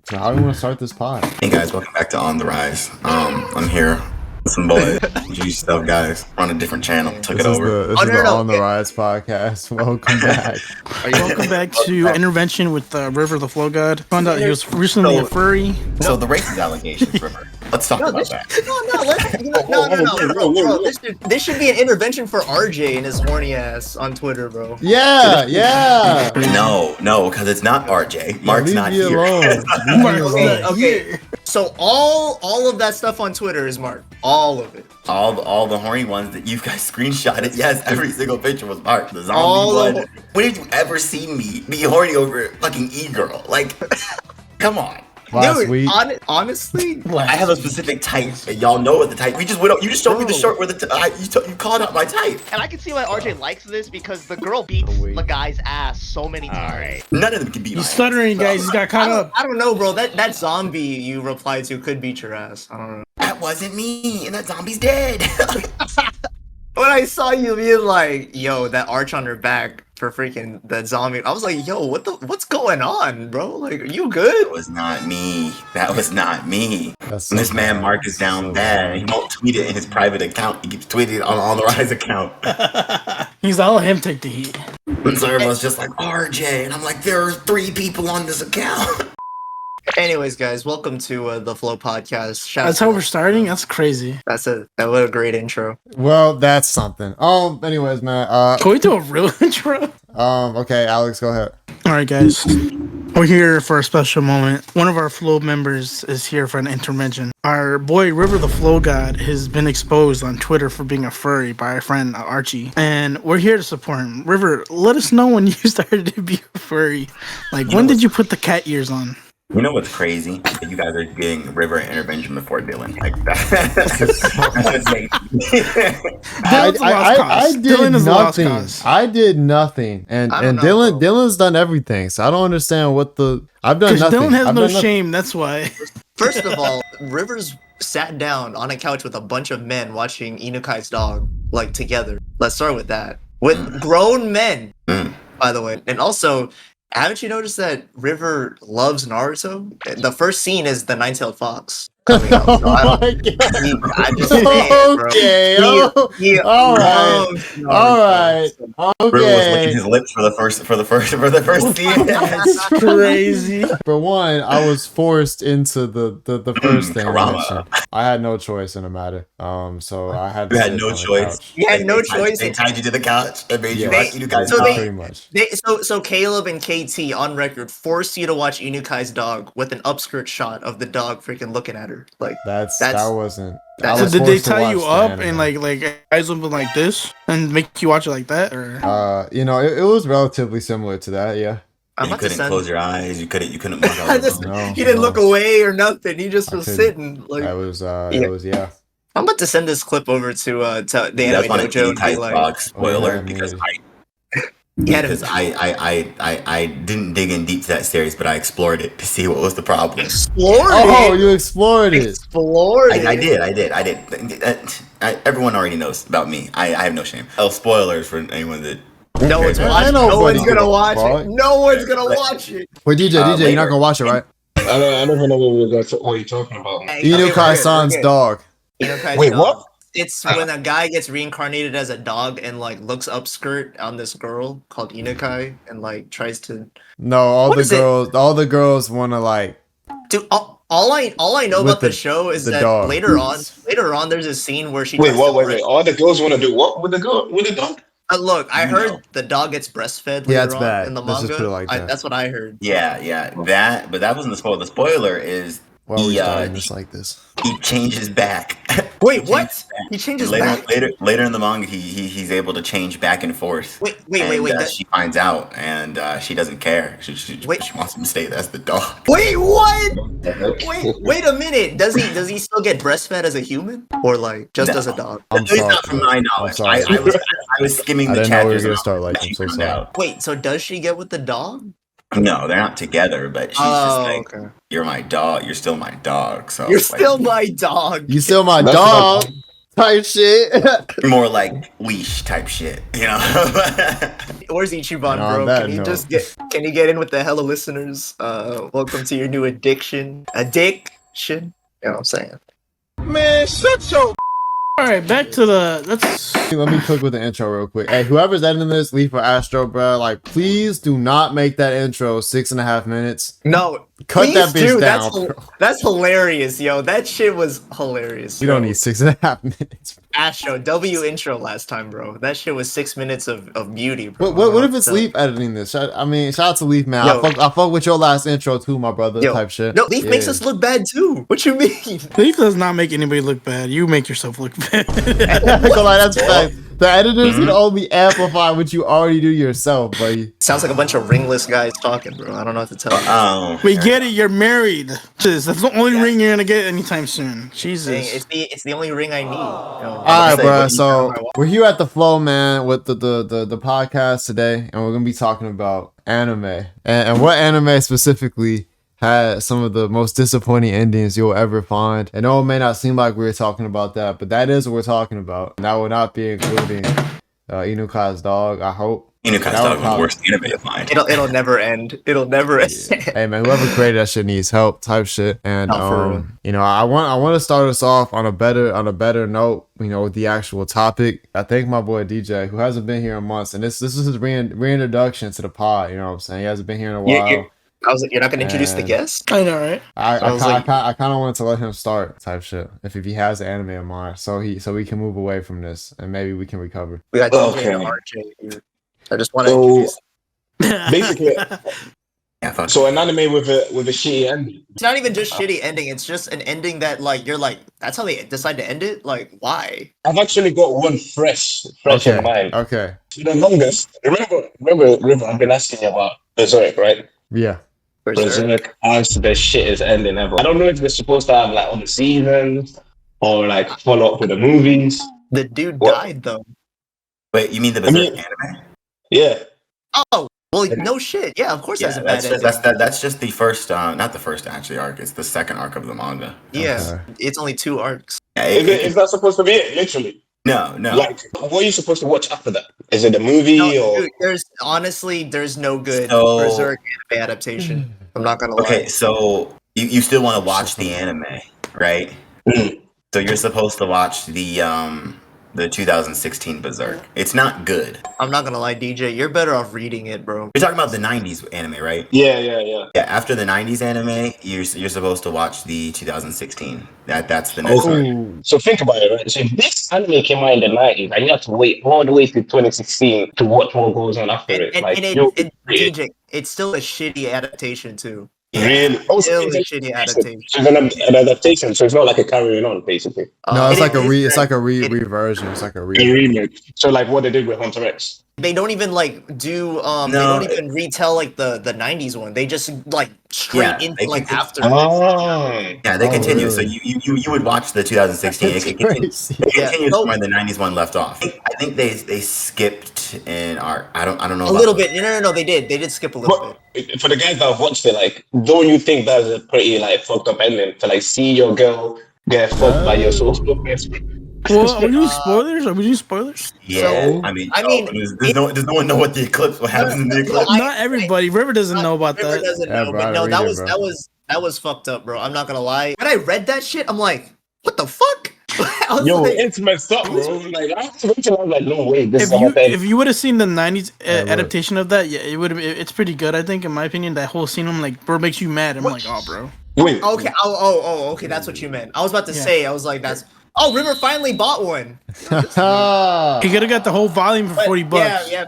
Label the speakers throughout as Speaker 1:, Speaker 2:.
Speaker 1: So how do you want to start this pod?
Speaker 2: Hey guys, welcome back to On the Rise. I'm here with some boys, juicy stuff guys. We're on a different channel. Took it over.
Speaker 1: This is the On the Rise podcast. Welcome back.
Speaker 3: Welcome back to Intervention with River the Flow God. Found out he was recently a furry.
Speaker 2: So the racist allegations, River. Let's talk about that.
Speaker 4: Bro. This should be an intervention for RJ and his horny ass on Twitter, bro.
Speaker 1: Yeah.
Speaker 2: No, because it's not RJ. Mark's not here.
Speaker 4: Okay. So all of that stuff on Twitter is Mark. All of it.
Speaker 2: All the horny ones that you guys screenshotted. Yes, every single picture was Mark. The zombie one. When did you ever see me be horny over fucking e-girl? Like, come on.
Speaker 1: Last week.
Speaker 4: Honestly,
Speaker 2: I have a specific type, and y'all know what the type. We just went. You just showed me the shirt where you called out my type.
Speaker 5: And I can see why RJ likes this because the girl beats the guy's ass so many times.
Speaker 2: Right. None of them can beat.
Speaker 3: He's stuttering, guys. He's got caught up.
Speaker 4: I don't know, bro. That zombie you replied to could beat your ass. I don't know.
Speaker 2: That wasn't me, and that zombie's dead.
Speaker 4: When I saw you being like, "Yo, that arch on her back." For freaking that zombie, I was like, "Yo, what's going on, bro? Like, are you good?"
Speaker 2: That was not me. And this man Mark is down bad. He won't tweet it in his private account. He keeps tweeting it on the Rise account.
Speaker 3: He's all him take the heat.
Speaker 2: And so everyone's just like RJ, and I'm like, there are 3 people on this account.
Speaker 4: Anyways, guys, welcome to the Flow Podcast.
Speaker 3: That's how we're starting. That's crazy.
Speaker 4: What a great intro.
Speaker 1: Well, that's something. Anyways, man.
Speaker 3: Can we do a real intro?
Speaker 1: Okay, Alex, go ahead.
Speaker 3: All right, guys. We're here for a special moment. One of our Flow members is here for an intervention. Our boy River the Flow God has been exposed on Twitter for being a furry by our friend Archie, and we're here to support him. River, let us know when you started to be a furry. Like, when did you put the cat ears on?
Speaker 2: You know what's crazy? You guys are getting River intervention before Dylan. Like that.
Speaker 1: I did nothing. I did nothing, and Dylan's done everything. So I don't understand I've done nothing.
Speaker 3: Dylan has no shame. That's why.
Speaker 4: First of all, Rivers sat down on a couch with a bunch of men watching Inukai's dog, like, together. Let's start with that. With grown men, by the way, and also. Haven't you noticed that River loves Naruto? The first scene is the nine-tailed fox. Coming out. So I'm just saying,
Speaker 1: okay. All right.
Speaker 2: River was licking his lips for the first scene.
Speaker 3: That's crazy.
Speaker 1: For one, I was forced into the first thing. I had no choice in the matter. So I had.
Speaker 2: You had no choice.
Speaker 4: You had no choice.
Speaker 2: They tied you to the couch and made you watch Inukai's
Speaker 4: dog.
Speaker 1: Pretty much.
Speaker 4: So Caleb and KT on record forced you to watch Inukai's dog with an upskirt shot of the dog freaking looking at her. Like
Speaker 1: that wasn't.
Speaker 3: So did they tie you up and like eyes open like this and make you watch it like that, or?
Speaker 1: It was relatively similar to that. Yeah.
Speaker 2: You couldn't close your eyes. You couldn't look out.
Speaker 4: He didn't look away or nothing. He just was sitting. Like
Speaker 1: it was.
Speaker 4: I'm about to send this clip over to the Anime Dojo.
Speaker 2: Like, spoiler because I didn't dig in deep to that series, but I explored it to see what was the problem.
Speaker 1: You explored it.
Speaker 2: I did. Everyone already knows about me. I have no shame. Spoilers for anyone that.
Speaker 4: No one's gonna watch it. No one's gonna watch it.
Speaker 1: Wait, DJ, you're not gonna watch it, right?
Speaker 6: I don't even know what you're talking about.
Speaker 1: Inukai-san's dog.
Speaker 6: Wait, what?
Speaker 4: It's when a guy gets reincarnated as a dog and like looks up skirt on this girl called Inukai and like tries to.
Speaker 1: No, all the girls want to like.
Speaker 4: Dude, all I know about the show is that later on there's a scene where she.
Speaker 6: Wait. All the girls want to do what with the girl with the dog?
Speaker 4: Look, I heard the dog gets breastfed.
Speaker 1: Yeah, it's bad
Speaker 4: in the
Speaker 1: manga.
Speaker 4: Let's just put it like that. That's what I heard.
Speaker 2: Yeah, but that wasn't the spoiler. The spoiler is.
Speaker 1: He just like this.
Speaker 2: He changes back.
Speaker 4: Wait, what? He changes back?
Speaker 2: Later in the manga, he's able to change back and forth.
Speaker 4: Wait.
Speaker 2: She finds out, and she doesn't care. She wants him to stay as the dog.
Speaker 4: Wait, what? Wait a minute. Does he still get breastfed as a human, or like just as a dog?
Speaker 2: Not from my knowledge. I was skimming the chapters.
Speaker 1: I didn't know we were gonna start like. I'm so sorry.
Speaker 4: Wait, so does she get with the dog?
Speaker 2: No, they're not together, but she's just like, you're my dog. You're still my dog. So
Speaker 4: you're still my dog.
Speaker 1: You still my dog. type shit.
Speaker 2: More like leash type shit, you know.
Speaker 4: Where's Ichiban, bro? Can you get in with the hella listeners? Welcome to your new addiction. Addiction. You know what I'm saying?
Speaker 3: Man, shut your. All right, back to the.
Speaker 1: Let me cook with the intro real quick. Hey, whoever's editing this, leave for Astro, bro. Like, please do not make that intro 6.5 minutes.
Speaker 4: No,
Speaker 1: cut that bitch down.
Speaker 4: That's hilarious, yo. That shit was hilarious.
Speaker 1: You don't need 6.5 minutes.
Speaker 4: Astro W intro last time, bro. That shit was 6 minutes of beauty, bro.
Speaker 1: What if it's Leaf editing this? I mean, shout out to Leaf, man. I fuck with your last intro too, my brother. Type shit.
Speaker 4: No, Leaf makes us look bad too. What you mean?
Speaker 3: Leaf does not make anybody look bad. You make yourself look bad.
Speaker 1: That's fact. The editors can only amplify what you already do yourself, buddy.
Speaker 4: Sounds like a bunch of ringless guys talking, bro. I don't know what to tell you.
Speaker 3: We get it. You're married. That's the only ring you're gonna get anytime soon. Jesus.
Speaker 4: It's the only ring I need.
Speaker 1: All right, bro. So we're here at the Flow, man, with the podcast today, and we're gonna be talking about anime and what anime specifically had some of the most disappointing endings you'll ever find. And no, it may not seem like we were talking about that, but that is what we're talking about. And that will not be including Inukai's Dog, I hope.
Speaker 2: Inukai's Dog was the worst anime you'll find.
Speaker 4: It'll never end. It'll never end.
Speaker 1: Hey man, whoever created that shit needs help type shit. And you know, I want to start us off on a better note, you know, with the actual topic. I thank my boy DJ, who hasn't been here in months, and this is his reintroduction to the pod, you know what I'm saying? He hasn't been here in a while.
Speaker 4: I was like, you're not gonna introduce the guest?
Speaker 3: I know, right?
Speaker 1: I kind of wanted to let him start type shit if he has the anime in mind, so we can move away from this and maybe we can recover.
Speaker 4: We got DJ and RJ here. I just want to introduce.
Speaker 6: Basically, so an anime with a shitty ending.
Speaker 4: It's not even just shitty ending. It's just an ending that like you're like, that's how they decide to end it. Like, why?
Speaker 6: I've actually got one fresh in mind.
Speaker 1: Okay.
Speaker 6: The longest. Remember, River. I've been asking you about Berserk, right?
Speaker 1: Yeah.
Speaker 6: Berserk has the shittest ending ever. I don't know if they're supposed to have like all the seasons or like follow up with the movies.
Speaker 4: The dude died though.
Speaker 2: Wait, you mean the Berserk anime?
Speaker 6: Yeah.
Speaker 4: Oh, well, no shit. Yeah, of course that's a bad ending.
Speaker 2: That's just the first, not the first actually arc. It's the second arc of the manga.
Speaker 4: Yeah, it's only 2 arcs.
Speaker 2: Yeah,
Speaker 6: it's not supposed to be it, literally.
Speaker 2: No.
Speaker 6: Like, what are you supposed to watch after that? Is it a movie or?
Speaker 4: Dude, there's no good Berserk anime adaptation. I'm not gonna lie.
Speaker 2: Okay, so you still want to watch the anime, right? So you're supposed to watch the 2016 Berserk. It's not good.
Speaker 4: I'm not gonna lie, DJ. You're better off reading it, bro.
Speaker 2: You're talking about the 90s anime, right?
Speaker 6: Yeah.
Speaker 2: Yeah, after the 90s anime, you're supposed to watch the 2016. That's the next one.
Speaker 6: So think about it, right? So if this anime came out in the 90s, and you have to wait all the way to 2016 to watch what goes on after it.
Speaker 4: DJ, it's still a shitty adaptation too.
Speaker 6: Really?
Speaker 4: Oh, still a shitty adaptation.
Speaker 6: So it's an adaptation, so it's not like a carrying on, basically.
Speaker 1: No, it's like a reversion. It's like a
Speaker 6: remake. So like what they did with Hunter X.
Speaker 4: They don't even like do they don't even retell like the 90s one. They just like straight into like after.
Speaker 2: Yeah, they continue. Really? So you would watch the 2016. It continues where the 90s one left off. I think they skipped an arc. I don't know.
Speaker 4: A little bit. No, they did skip a little bit.
Speaker 6: For the guys that have watched it, like, don't you think that's a pretty like fucked up ending to like see your girl get fucked by your social best friend?
Speaker 3: Well, are we doing spoilers? Are we doing spoilers?
Speaker 2: Yeah, so, I mean, does no one know what happens in the eclipse?
Speaker 3: Not everybody. River doesn't know about
Speaker 4: River
Speaker 3: that.
Speaker 4: Doesn't know, but no, that was fucked up, bro. I'm not gonna lie. When I read that shit, I'm like, what the fuck?
Speaker 6: It's messed up, bro. Like I was like, no way.
Speaker 3: If you would have seen the 90s adaptation of that, yeah, it would have. It's pretty good, I think, in my opinion. That whole scene, I'm like, bro, makes you mad. I'm like, oh, bro.
Speaker 6: Wait.
Speaker 4: Okay. Okay. That's what you meant. I was about to say. I was like, that's. Oh, River finally bought one.
Speaker 3: He could have got the whole volume for $40.
Speaker 4: Yeah.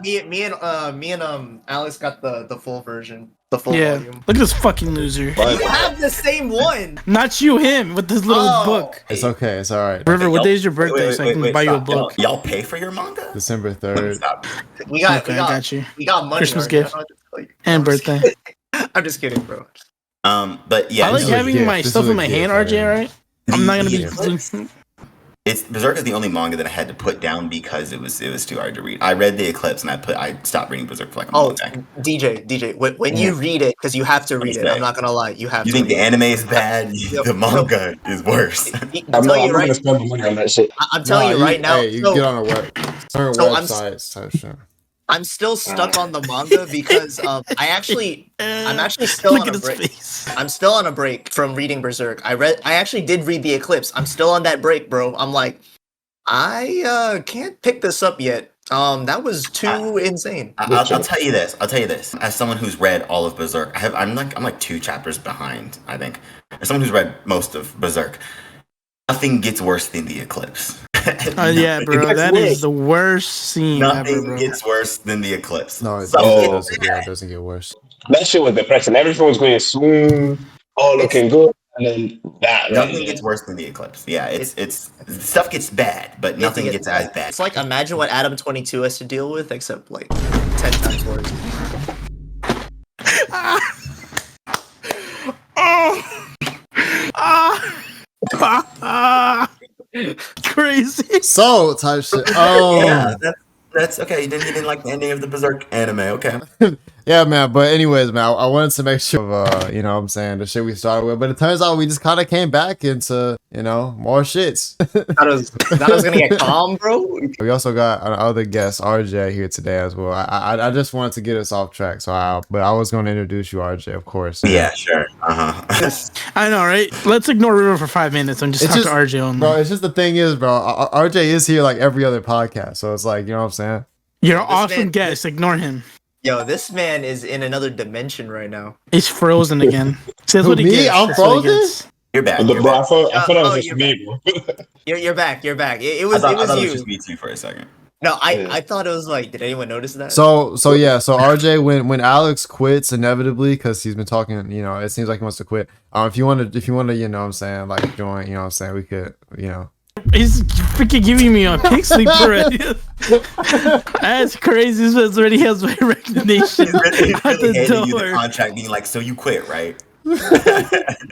Speaker 4: Me and Alex got the full version, the full volume.
Speaker 3: Look at this fucking loser.
Speaker 4: You have the same one.
Speaker 3: Not you, him with this little book.
Speaker 1: It's okay. It's all right.
Speaker 3: River, what day is your birthday? So I can buy you a book.
Speaker 2: Y'all pay for your manga?
Speaker 1: December 3rd.
Speaker 4: We got
Speaker 3: you.
Speaker 4: We got money.
Speaker 3: Christmas gift and birthday.
Speaker 4: I'm just kidding, bro.
Speaker 2: But yeah,
Speaker 3: I like having my stuff in my hand, RJ. Right? I'm not gonna be.
Speaker 2: Berserk is the only manga that I had to put down because it was too hard to read. I read the Eclipse and I stopped reading Berserk for like a month.
Speaker 4: DJ, when you read it, because you have to read it. I'm not gonna lie, you have.
Speaker 2: You
Speaker 4: to
Speaker 2: think
Speaker 4: read
Speaker 2: the anime is bad? The manga is worse.
Speaker 6: I'm not gonna spend my money on that shit.
Speaker 4: I'm telling you right now.
Speaker 1: Hey, you get on a certain websites type shit.
Speaker 4: I'm still stuck on the manga because I'm actually still on a break. I'm still on a break from reading Berserk. I actually did read the Eclipse. I'm still on that break, bro. I'm like, I can't pick this up yet. That was too insane.
Speaker 2: I'll tell you this. As someone who's read all of Berserk, I'm like 2 chapters behind, I think. As someone who's read most of Berserk, nothing gets worse than the Eclipse.
Speaker 3: Yeah, bro, that is the worst scene
Speaker 2: Nothing
Speaker 3: ever, bro.
Speaker 2: gets worse than the Eclipse.
Speaker 1: No, it doesn't get worse.
Speaker 6: That shit was depressing. Everything was going smooth, all looking good, and then
Speaker 2: nothing gets worse than the Eclipse. Yeah, it's stuff gets bad, but nothing gets as bad.
Speaker 4: It's like imagine what Adam 22 has to deal with, except like 10 times worse.
Speaker 3: Crazy.
Speaker 1: So type shit.
Speaker 2: Yeah, that's okay. You didn't like the ending of the Berserk anime, okay?
Speaker 1: Yeah, man. But anyways, man, I wanted to make sure of you know what I'm saying, the shit we started with. But it turns out we just kind of came back into, you know, more shits.
Speaker 4: That was gonna get calm, bro.
Speaker 1: We also got another guest, RJ, here today as well. I just wanted to get us off track, but I was going to introduce you, RJ, of course.
Speaker 2: Yeah, sure.
Speaker 3: I know, right? Let's ignore River for 5 minutes and just talk to RJ only.
Speaker 1: Bro, it's just the thing is, bro, RJ is here like every other podcast, so it's like, you know what I'm saying?
Speaker 3: You're an awesome guest. Ignore him.
Speaker 4: Yo, this man is in another dimension right now.
Speaker 3: He's frozen again. See, that's what he
Speaker 1: Me?
Speaker 3: gets.
Speaker 1: I'm
Speaker 3: That's what he
Speaker 1: frozen?
Speaker 3: gets.
Speaker 2: You're back.
Speaker 6: Bro, I thought that was just
Speaker 4: you're
Speaker 6: me, bro.
Speaker 4: You're back. It was
Speaker 2: I
Speaker 4: it was
Speaker 2: thought it
Speaker 4: you.
Speaker 2: was just me too for a second.
Speaker 4: No, I thought it was like, did anyone notice that?
Speaker 1: So RJ, when Alex quits inevitably, because he's been talking, you know, it seems like he wants to quit. If you want to, you know what I'm saying, like join, you know what I'm saying, we could, you know.
Speaker 3: He's freaking giving me a pig sleep already. That's crazy. This already has my resignation
Speaker 2: He's really
Speaker 3: at the
Speaker 2: handing you the
Speaker 3: door.
Speaker 2: contract, being like, "So you quit, right?"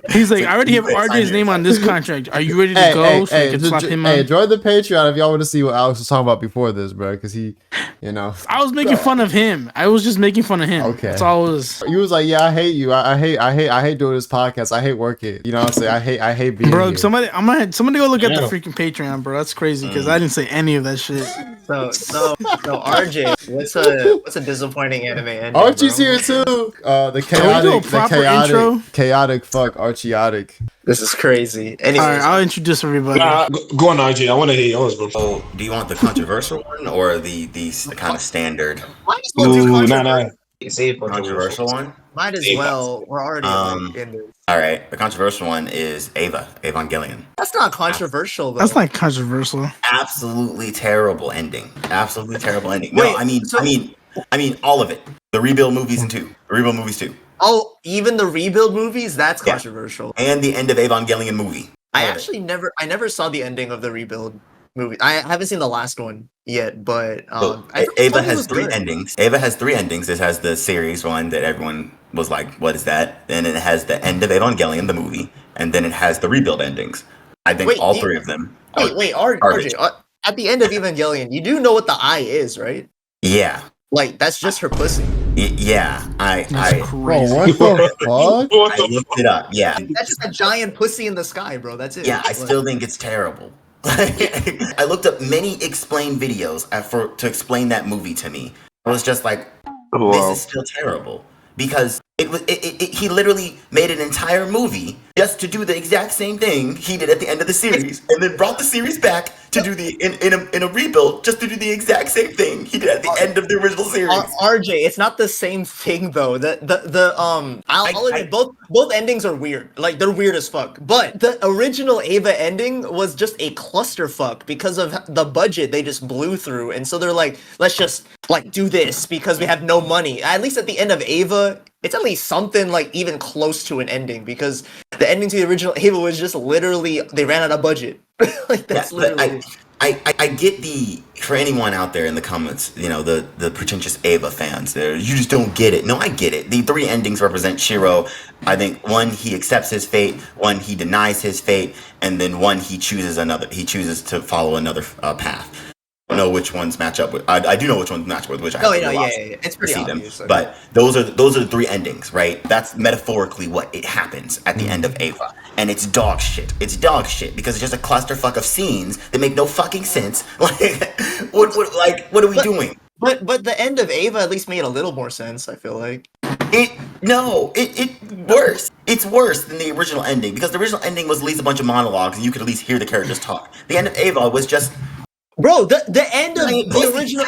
Speaker 3: He's like, I already have RJ's name on this contract. Are you ready to go? So I can slap him on.
Speaker 1: Join the Patreon if y'all want to see what Alex was talking about before this, bro. Because he, you know,
Speaker 3: I was making fun of him. I was just making fun of him.
Speaker 1: Okay,
Speaker 3: that's all it was.
Speaker 1: You was like, yeah, I hate you. I hate doing this podcast. I hate working. You know what I'm saying? I hate being
Speaker 3: bro.
Speaker 1: here.
Speaker 3: Somebody go look at the freaking Patreon, bro. That's crazy because I didn't say any of that shit.
Speaker 4: So RJ, what's a disappointing anime ending?
Speaker 1: Archie's
Speaker 4: bro?
Speaker 1: here too. The chaotic fuck Archieotic.
Speaker 4: This is crazy. Anyways,
Speaker 3: All right, I'll introduce everybody.
Speaker 6: Go on, RJ. I want to hear yours, bro.
Speaker 2: So, do you want the controversial one or the kind of standard
Speaker 4: might as well do
Speaker 2: controversial one?
Speaker 4: Might as well. We're already in this.
Speaker 2: All right, the controversial one is Evangelion.
Speaker 4: That's not controversial though.
Speaker 3: That's not controversial.
Speaker 2: Absolutely terrible ending. Absolutely terrible ending.
Speaker 4: Wait,
Speaker 2: no, I mean all of it. The rebuild movies too.
Speaker 4: Oh, even the rebuild movies? That's controversial.
Speaker 2: And the end of Evangelion movie.
Speaker 4: I never saw the ending of the rebuild movie. I haven't seen the last one yet, but
Speaker 2: Eva has 3 endings. Eva has 3 endings. It has the series one that everyone was like, what is that? Then it has the end of Evangelion, the movie, and then it has the rebuild endings. I think all 3 of them.
Speaker 4: RJ, at the end of Evangelion, you do know what the eye is, right?
Speaker 2: Yeah.
Speaker 4: Like, that's just her pussy.
Speaker 2: Yeah,
Speaker 1: Bro, what the fuck?
Speaker 2: I looked it up. Yeah,
Speaker 4: that's just a giant pussy in the sky, bro. That's it.
Speaker 2: Yeah, I still think it's terrible. I looked up many explain videos to explain that movie to me. I was just like, this is still terrible because he literally made an entire movie just to do the exact same thing he did at the end of the series, and then brought the series back to do in a rebuild just to do the exact same thing he did at the end of the original series.
Speaker 4: RJ, it's not the same thing though. I'll admit both endings are weird. Like they're weird as fuck. But the original Eva ending was just a clusterfuck because of the budget they just blew through, and so they're like, let's just like do this because we have no money. At least at the end of Eva, it's at least something like even close to an ending because the ending to the original Ava was just literally they ran out of budget. Like that's literally.
Speaker 2: I get for anyone out there in the comments, the pretentious Eva fans there, you just don't get it. No, I get it. The 3 endings represent Shiro. I think 1, he accepts his fate, 1, he denies his fate, and then 1, he chooses to follow another path. I don't know which ones match up with. I do know which ones match with which.
Speaker 4: It's pretty obvious.
Speaker 2: Them. But those are the 3 endings, right? That's metaphorically what it happens at the end of Ava, and it's dog shit. It's dog shit because it's just a clusterfuck of scenes that make no fucking sense. Like, what are we doing?
Speaker 4: But the end of Ava at least made a little more sense. I feel like
Speaker 2: worse. It's worse than the original ending because the original ending was at least a bunch of monologues and you could at least hear the characters talk. The end of Ava was just.
Speaker 4: Bro, the end of the original.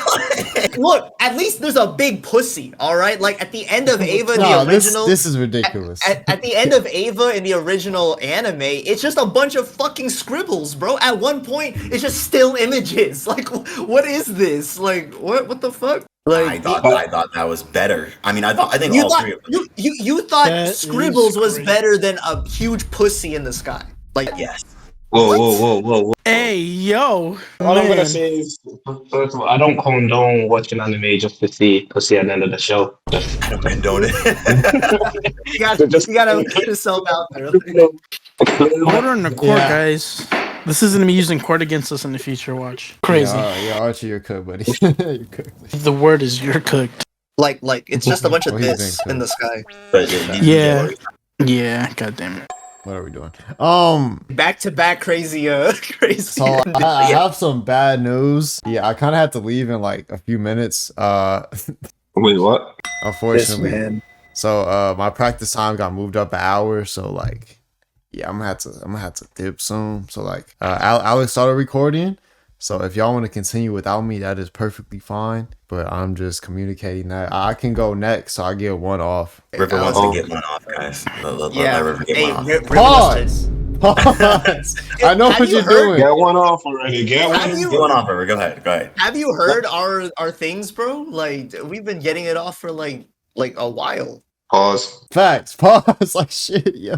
Speaker 4: Look, at least there's a big pussy, all right? Like at the end of Ava in the original.
Speaker 1: This is ridiculous.
Speaker 4: At the end of Ava in the original anime, it's just a bunch of fucking scribbles, bro. At one point, it's just still images. Like, what is this? Like, what the fuck? Like,
Speaker 2: I thought that was better. I mean, I think all 3 of them.
Speaker 4: You thought scribbles was better than a huge pussy in the sky? Like,
Speaker 2: yes.
Speaker 6: Whoa.
Speaker 3: Hey, yo.
Speaker 6: All I'm gonna say is, first of all, I don't condone watching anime just to see pussy at the end of the show.
Speaker 2: I don't condone it.
Speaker 4: you gotta put yourself out there.
Speaker 3: Order in the court, guys. This isn't me using court against us in the future. Watch. Crazy.
Speaker 1: Yeah, Archie, you're cooked, buddy. You're cooked.
Speaker 3: The word is you're cooked.
Speaker 4: Like it's just a bunch of this in the sky.
Speaker 3: Yeah. God damn it.
Speaker 1: What are we doing?
Speaker 4: Back to back crazy.
Speaker 1: So I have some bad news. Yeah, I kind of had to leave in like a few minutes.
Speaker 6: Wait, what?
Speaker 1: Unfortunately. So my practice time got moved up an hour. So like, yeah, I'm gonna have to dip soon. So like, Alex started recording. So if y'all want to continue without me, that is perfectly fine. But I'm just communicating that I can go next, so I get 1 off.
Speaker 2: River wants to get 1 off, guys. Let River get 1 off.
Speaker 1: Pause. I know what you're doing.
Speaker 6: Get 1 off already. Get
Speaker 2: 1 off, River. Go ahead.
Speaker 4: Have you heard our things, bro? Like we've been getting it off for like a while.
Speaker 6: Pause.
Speaker 1: Facts. Pause. Like shit, yeah.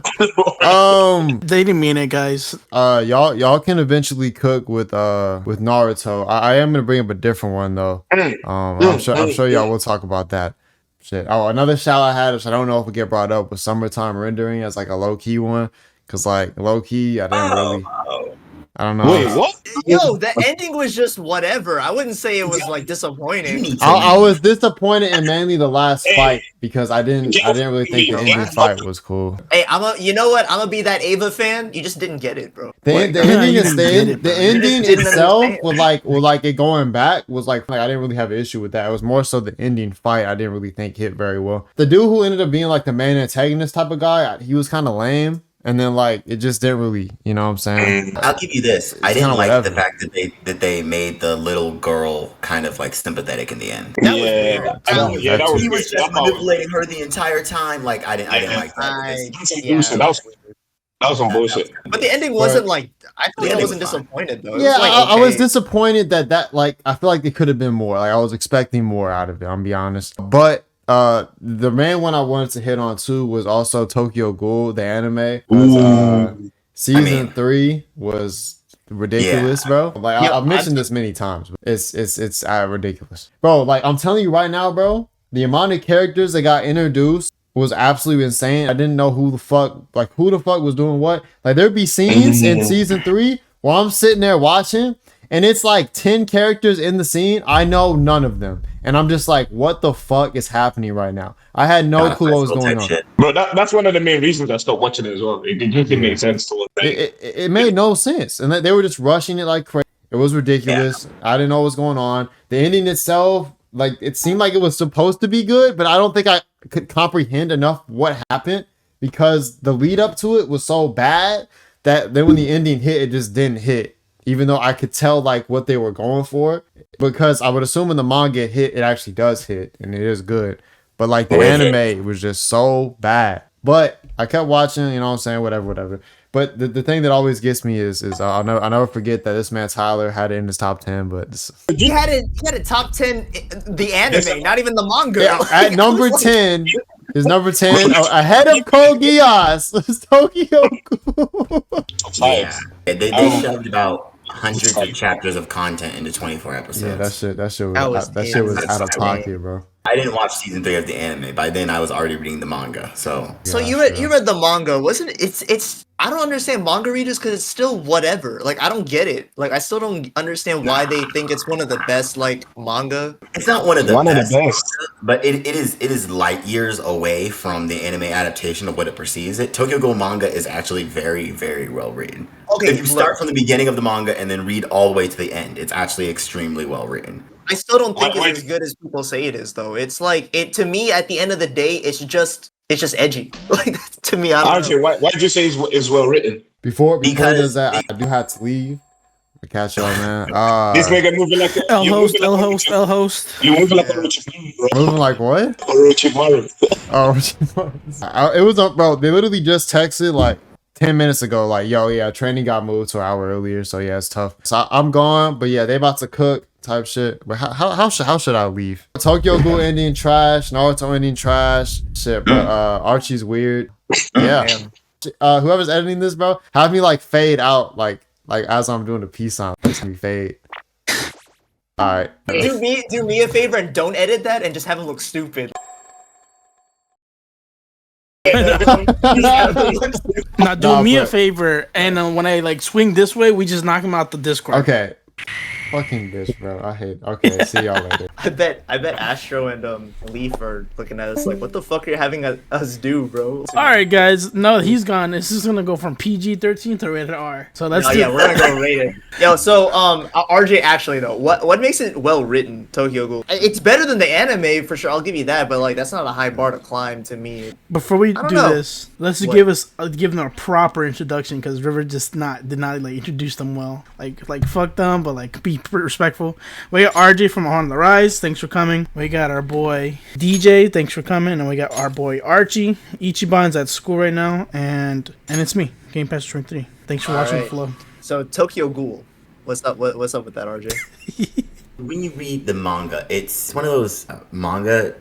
Speaker 3: They didn't mean it, guys.
Speaker 1: Y'all can eventually cook with Naruto. I am gonna bring up a different one though. I'm sure y'all will talk about that. Shit. Oh, another shout I had, which I don't know if it get brought up, was Summertime Rendering as like a low key one. Cause like low key, I don't know.
Speaker 6: Wait, what?
Speaker 4: Yo, the ending was just whatever. I wouldn't say it was like disappointing.
Speaker 1: I was disappointed in mainly the last fight because I didn't really think the ending fight was cool.
Speaker 4: Hey, you know what? I'm gonna be that Ava fan. You just didn't get it, bro.
Speaker 1: The ending itself with like it going back was like I didn't really have an issue with that. It was more so the ending fight I didn't really think hit very well. The dude who ended up being like the main antagonist type of guy, he was kind of lame. And then like it just didn't really, you know what I'm saying?
Speaker 2: I'll give you this. I didn't like the fact that they made the little girl kind of like sympathetic in the end.
Speaker 6: That was weird.
Speaker 2: He was just manipulating her the entire time. Like I didn't like that.
Speaker 6: That was some bullshit.
Speaker 4: But the ending wasn't like I wasn't disappointed though.
Speaker 1: Yeah, I was disappointed that like I feel like it could have been more. Like I was expecting more out of it, I'm be honest. But the main one I wanted to hit on too was also Tokyo Ghoul, the anime. Season 3 was ridiculous, bro. Like I've mentioned this many times. But it's ridiculous, bro. Like I'm telling you right now, bro. The amount of characters that got introduced was absolutely insane. I didn't know who the fuck was doing what. Like there'd be scenes in season 3 where I'm sitting there watching. And it's like 10 characters in the scene. I know none of them. And I'm just like, what the fuck is happening right now? I had no clue what was going on.
Speaker 6: Bro, that's one of the main reasons I stopped watching it as well. It just didn't make sense to what
Speaker 1: it made no sense. And they were just rushing it like crazy. It was ridiculous. I didn't know what was going on. The ending itself, like, it seemed like it was supposed to be good, but I don't think I could comprehend enough what happened because the lead up to it was so bad that then when the ending hit, it just didn't hit. Even though I could tell like what they were going for, because I would assume when the manga hit, it actually does hit and it is good. But like the anime was just so bad. But I kept watching, you know what I'm saying, whatever. But the thing that always gets me is I'll never forget that this man Tyler had it in his top 10. But
Speaker 4: he had a top 10 the anime, not even the manga.
Speaker 1: Yeah, at number 10. Is number 10 ahead of Code Geass. Tokyo Ghoul.
Speaker 2: Yeah, they shoved about hundreds of chapters of content into 24 episodes.
Speaker 1: Yeah, that shit was
Speaker 4: That's
Speaker 1: out of
Speaker 4: insane.
Speaker 1: pocket, bro.
Speaker 2: I didn't watch season 3 of the anime. By then, I was already reading the manga. So
Speaker 4: You read the manga, wasn't it? It's I don't understand manga readers because it's still whatever. Like I don't get it. Like I still don't understand why they think it's one of the best like manga.
Speaker 2: it's not one of the
Speaker 6: One of the
Speaker 2: best,
Speaker 6: best.
Speaker 2: but it is light years away from the anime adaptation of what it perceives it. Tokyo Ghoul manga is actually very, very well written.
Speaker 4: Okay,
Speaker 2: If you start from the beginning of the manga and then read all the way to the end, it's actually extremely well written.
Speaker 4: I still don't think
Speaker 6: Wait.
Speaker 4: it's as good as people say it is, though. It's like it to me. At the end of the day, it's just edgy. Like to me, I don't know.
Speaker 6: RJ, why did you say it's well written?
Speaker 1: Before
Speaker 2: Because
Speaker 1: does that, I do have to leave. I catch y'all, man.
Speaker 6: This nigga moving like a
Speaker 3: L
Speaker 6: you
Speaker 3: host,
Speaker 6: moving
Speaker 3: L
Speaker 6: like a
Speaker 3: host, L host.
Speaker 6: You moving like a Orochimaru, bro.
Speaker 1: moving like what?
Speaker 6: Orochimaru.
Speaker 1: Oh, it was up, bro. They literally just texted like 10 minutes ago, like, yo, yeah, training got moved to an hour earlier, so yeah, it's tough. So I'm gone, but yeah, they about to cook type shit. But how should I leave? Tokyo Ghoul ending trash, Naruto ending trash, shit. But Archie's weird. Yeah. Whoever's editing this, bro, have me like fade out, like as I'm doing the peace sign, let me fade. All right.
Speaker 4: Do me a favor and don't edit that and just have it look stupid.
Speaker 3: Now do
Speaker 1: Nah,
Speaker 3: me a
Speaker 1: but-
Speaker 3: favor, and when I like swing this way, we just knock him out the Discord.
Speaker 1: Okay. Fucking bitch, bro. I hate. Okay, see y'all later.
Speaker 4: I bet Astro and Leaf are looking at us like, what the fuck are you having us do, bro?
Speaker 3: All right, guys. No, he's gone. This is gonna go from PG-13 to rated R. So let's do.
Speaker 4: We're gonna go rated. Yo, so RJ, actually though, what makes it well written, Tokyo Ghoul? It's better than the anime for sure. I'll give you that, but like that's not a high bar to climb to me.
Speaker 3: Before we
Speaker 4: don't
Speaker 3: do
Speaker 4: know.
Speaker 3: this, let's
Speaker 4: What?
Speaker 3: give them a proper introduction because River did not like introduce them well. Like fuck them, but like be respectful. We got RJ from On the Rise. Thanks for coming. We got our boy DJ. Thanks for coming, and we got our boy Archie. Ichiban's at school right now, and it's me, Game Pass 23. Thanks for watching
Speaker 4: right.
Speaker 3: Flow.
Speaker 4: So Tokyo Ghoul, what's up? What's up with that, RJ?
Speaker 2: When you read the manga, it's one of those manga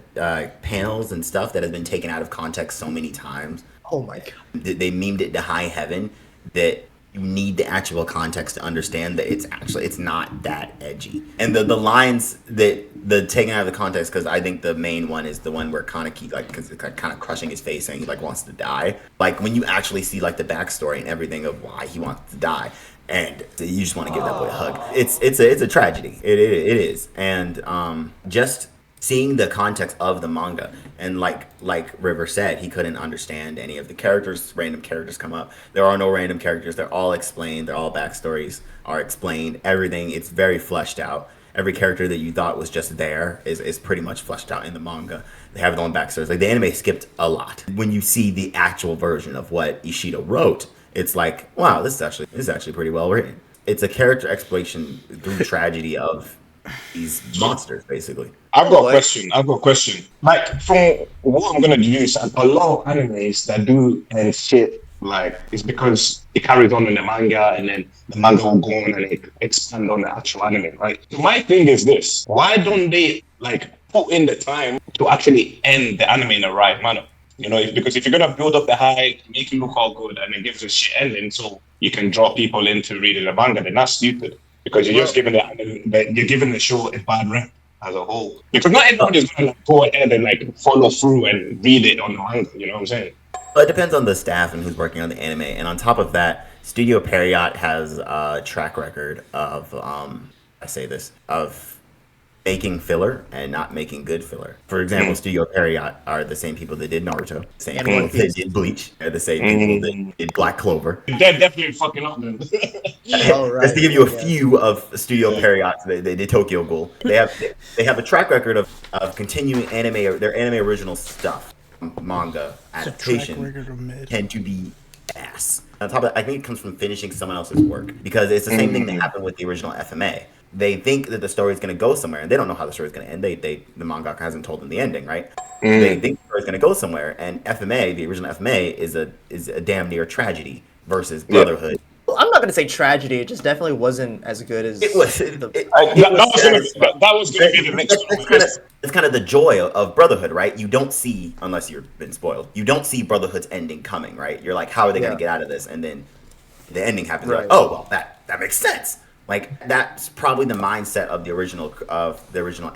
Speaker 2: panels and stuff that has been taken out of context so many times.
Speaker 4: Oh my god.
Speaker 2: They memed it to high heaven that you need the actual context to understand that it's not that edgy. And the lines that the taken out of the context, because I think the main one is the one where Kaneki kind of crushing his face saying he like wants to die. Like when you actually see like the backstory and everything of why he wants to die. And you just want to give that boy a hug. It's a tragedy. It is. And just seeing the context of the manga, and like River said, he couldn't understand any of the characters. Random characters come up. There are no random characters. They're all explained. They're all backstories are explained. Everything, it's very fleshed out. Every character that you thought was just there is pretty much fleshed out in the manga. They have their own backstories. Like the anime skipped a lot. When you see the actual version of what Ishida wrote, it's like, wow, this is actually pretty well written. It's a character exploration through tragedy of these monsters, basically.
Speaker 6: I've got a question. Like, from what I'm gonna deduce, a lot of animes that do and shit, like, it's because it carries on in the manga, and then the manga will go on and it expand on the actual anime, right? So my thing is this: why don't they like put in the time to actually end the anime in the right manner? You know, because if you're gonna build up the hype, make it look all good, and then give the shit ending so you can draw people into reading the manga, then that's stupid. Because you're just giving you're giving the show a bad rep as a whole. Because not everybody's gonna like, go ahead and like follow through and read it on the manga. You know what I'm saying?
Speaker 2: But it depends on the staff and who's working on the anime. And on top of that, Studio Period has a track record of of making filler and not making good filler. For example, Studio Period are the same people that did Naruto, same people that did Bleach, they're the same people that did Black Clover.
Speaker 6: They're definitely fucking up, man.
Speaker 2: Just to give you a few of Studio Period, they did Tokyo Ghoul. They have a track record of continuing their anime original stuff. Manga adaptation tend to be ass. On top of that, I think it comes from finishing someone else's work, because it's the same thing that happened with the original FMA. They think that the story is going to go somewhere, and they don't know how the story is going to end. The mangaka hasn't told them the ending, right? They think the story is going to go somewhere, and FMA, the original FMA, is a damn near tragedy versus Brotherhood.
Speaker 4: Well, I'm not gonna say tragedy. It just definitely wasn't as good as
Speaker 2: It was.
Speaker 6: That was going to be the next one.
Speaker 2: It's kind of the joy of Brotherhood, right? You don't see, unless you've been spoiled, you don't see Brotherhood's ending coming, right? You're like, how are they going to get out of this? And then the ending happens. Right. Like, oh, well, that makes sense. Like that's probably the mindset of the original